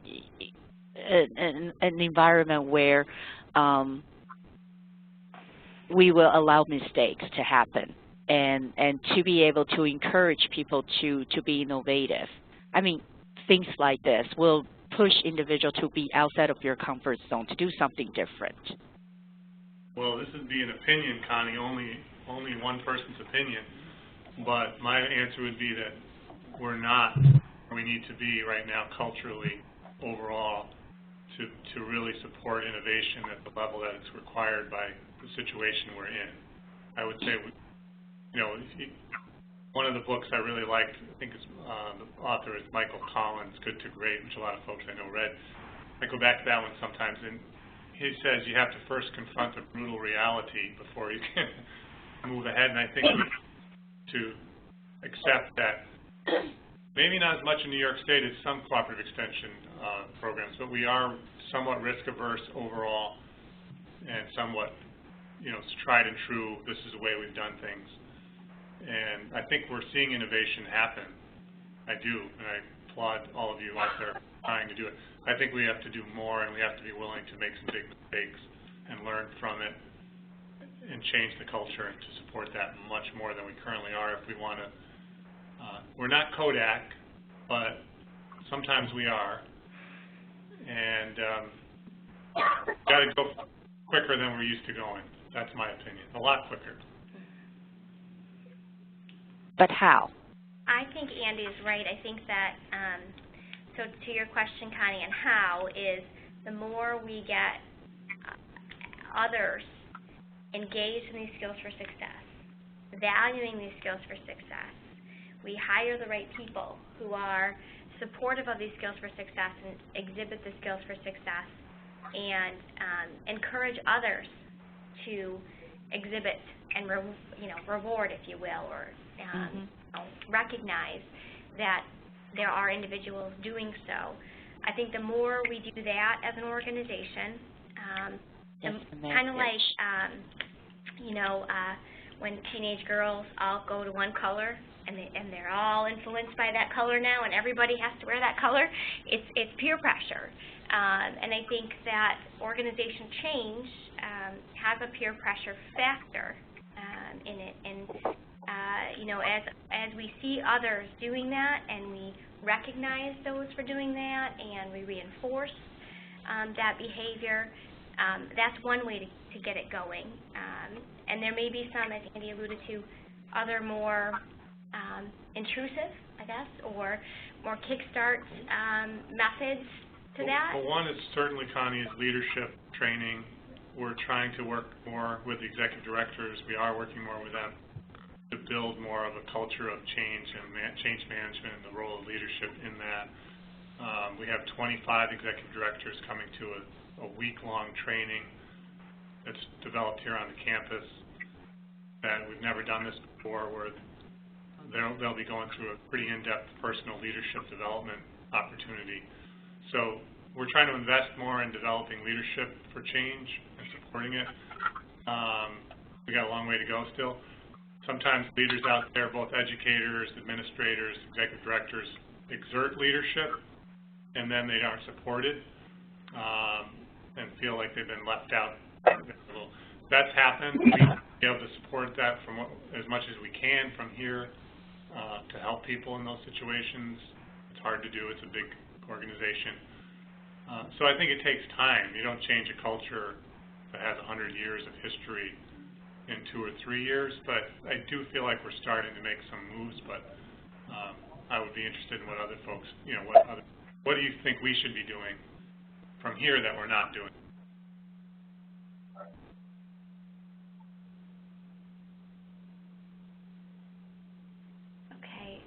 an environment where we will allow mistakes to happen and to be able to encourage people to be innovative. I mean, things like this will push individuals to be outside of your comfort zone, to do something different. Well, this would be an opinion, Connie, only one person's opinion, but my answer would be that we're not where we need to be right now culturally overall to really support innovation at the level that it's required by the situation we're in. I would say, one of the books I really liked, I think it's, the author is Michael Collins, Good to Great, which a lot of folks I know read. I go back to that one sometimes, and he says you have to first confront the brutal reality before you can move ahead, and I think we need to accept that maybe not as much in New York State as some cooperative extension programs, but we are somewhat risk-averse overall and somewhat, tried and true, this is the way we've done things. And I think we're seeing innovation happen. I do, and I applaud all of you out there trying to do it. I think we have to do more, and we have to be willing to make some big mistakes and learn from it and change the culture and to support that much more than we currently are if we want to. We're not Kodak, but sometimes we are. And got to go quicker than we're used to going. That's my opinion. A lot quicker. But how? I think Andy is right. I think that, so to your question, Connie, and how is the more we get others engaged in these skills for success, valuing these skills for success, we hire the right people who are supportive of these skills for success and exhibit the skills for success and encourage others to exhibit and reward, if you will, or recognize that there are individuals doing so. I think the more we do that as an organization, kind of like, when teenage girls all go to one color and they're all influenced by that color now and everybody has to wear that color, it's peer pressure. And I think that organization change has a peer pressure factor in it. And as we see others doing that and we recognize those for doing that and we reinforce that behavior, that's one way to get it going. And there may be some, as Andy alluded to, other more intrusive, I guess, or more kickstart methods to that. Well, one is certainly, Connie, is leadership training. We're trying to work more with the executive directors. We are working more with them to build more of a culture of change and change management and the role of leadership in that. We have 25 executive directors coming to a week-long training that's developed here on the campus that we've never done this before, where they'll be going through a pretty in-depth personal leadership development opportunity. So we're trying to invest more in developing leadership for change and supporting it. We got a long way to go still. Sometimes leaders out there, both educators, administrators, executive directors, exert leadership, and then they aren't supported and feel like they've been left out. That's happened. We need to be able to support that from as much as we can from here to help people in those situations. It's hard to do. It's a big organization. So I think it takes time. You don't change a culture that has 100 years of history in 2 or 3 years, but I do feel like we're starting to make some moves, but I would be interested in what other folks, what do you think we should be doing from here that we're not doing? Okay.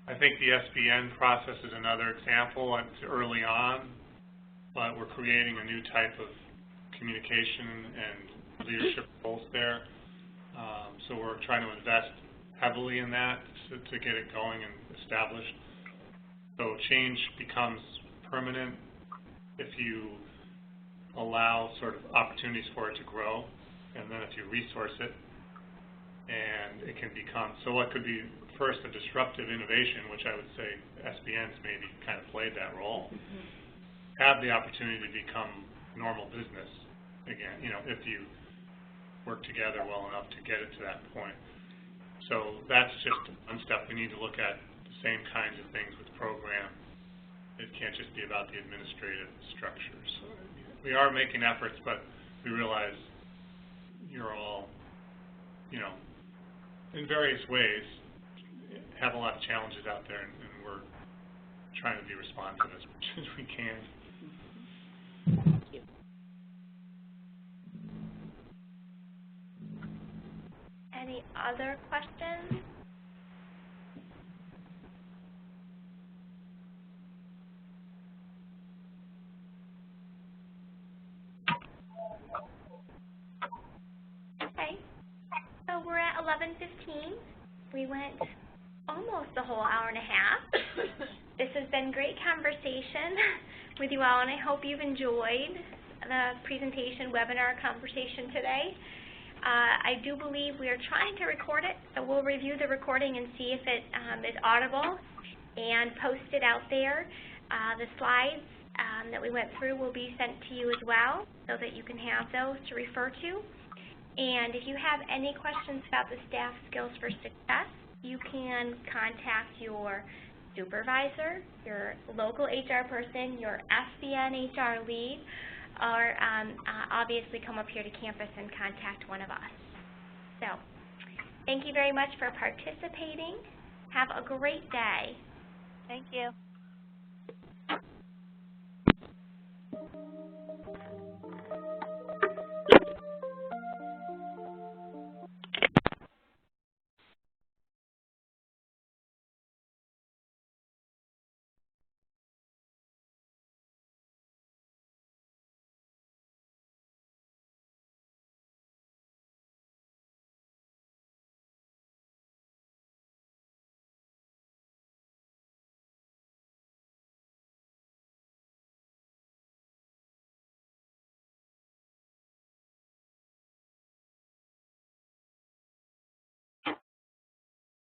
I think the SBN process is another example. It's early on, but we're creating a new type of communication and leadership roles there. So we're trying to invest heavily in that to get it going and established. So change becomes permanent if you allow sort of opportunities for it to grow, and then if you resource it, and it can become, so what could be first a disruptive innovation, which I would say SBN's maybe kind of played that role, have the opportunity to become normal business again. If you work together well enough to get it to that point. So that's just one step. We need to look at the same kinds of things with the program. It can't just be about the administrative structures. So we are making efforts, but we realize you're all, in various ways, have a lot of challenges out there, and we're trying to be responsive as much as we can. Thank you. Any other questions? Okay, so we're at 11:15. We went almost the whole hour and a half. This has been great conversation with you all, and I hope you've enjoyed the presentation webinar conversation today. I do believe we are trying to record it, so we'll review the recording and see if it is audible and post it out there. The slides that we went through will be sent to you as well, so that you can have those to refer to. And if you have any questions about the staff skills for success, you can contact your supervisor, your local HR person, your SVN HR lead, or obviously come up here to campus and contact one of us. So, thank you very much for participating. Have a great day. Thank you.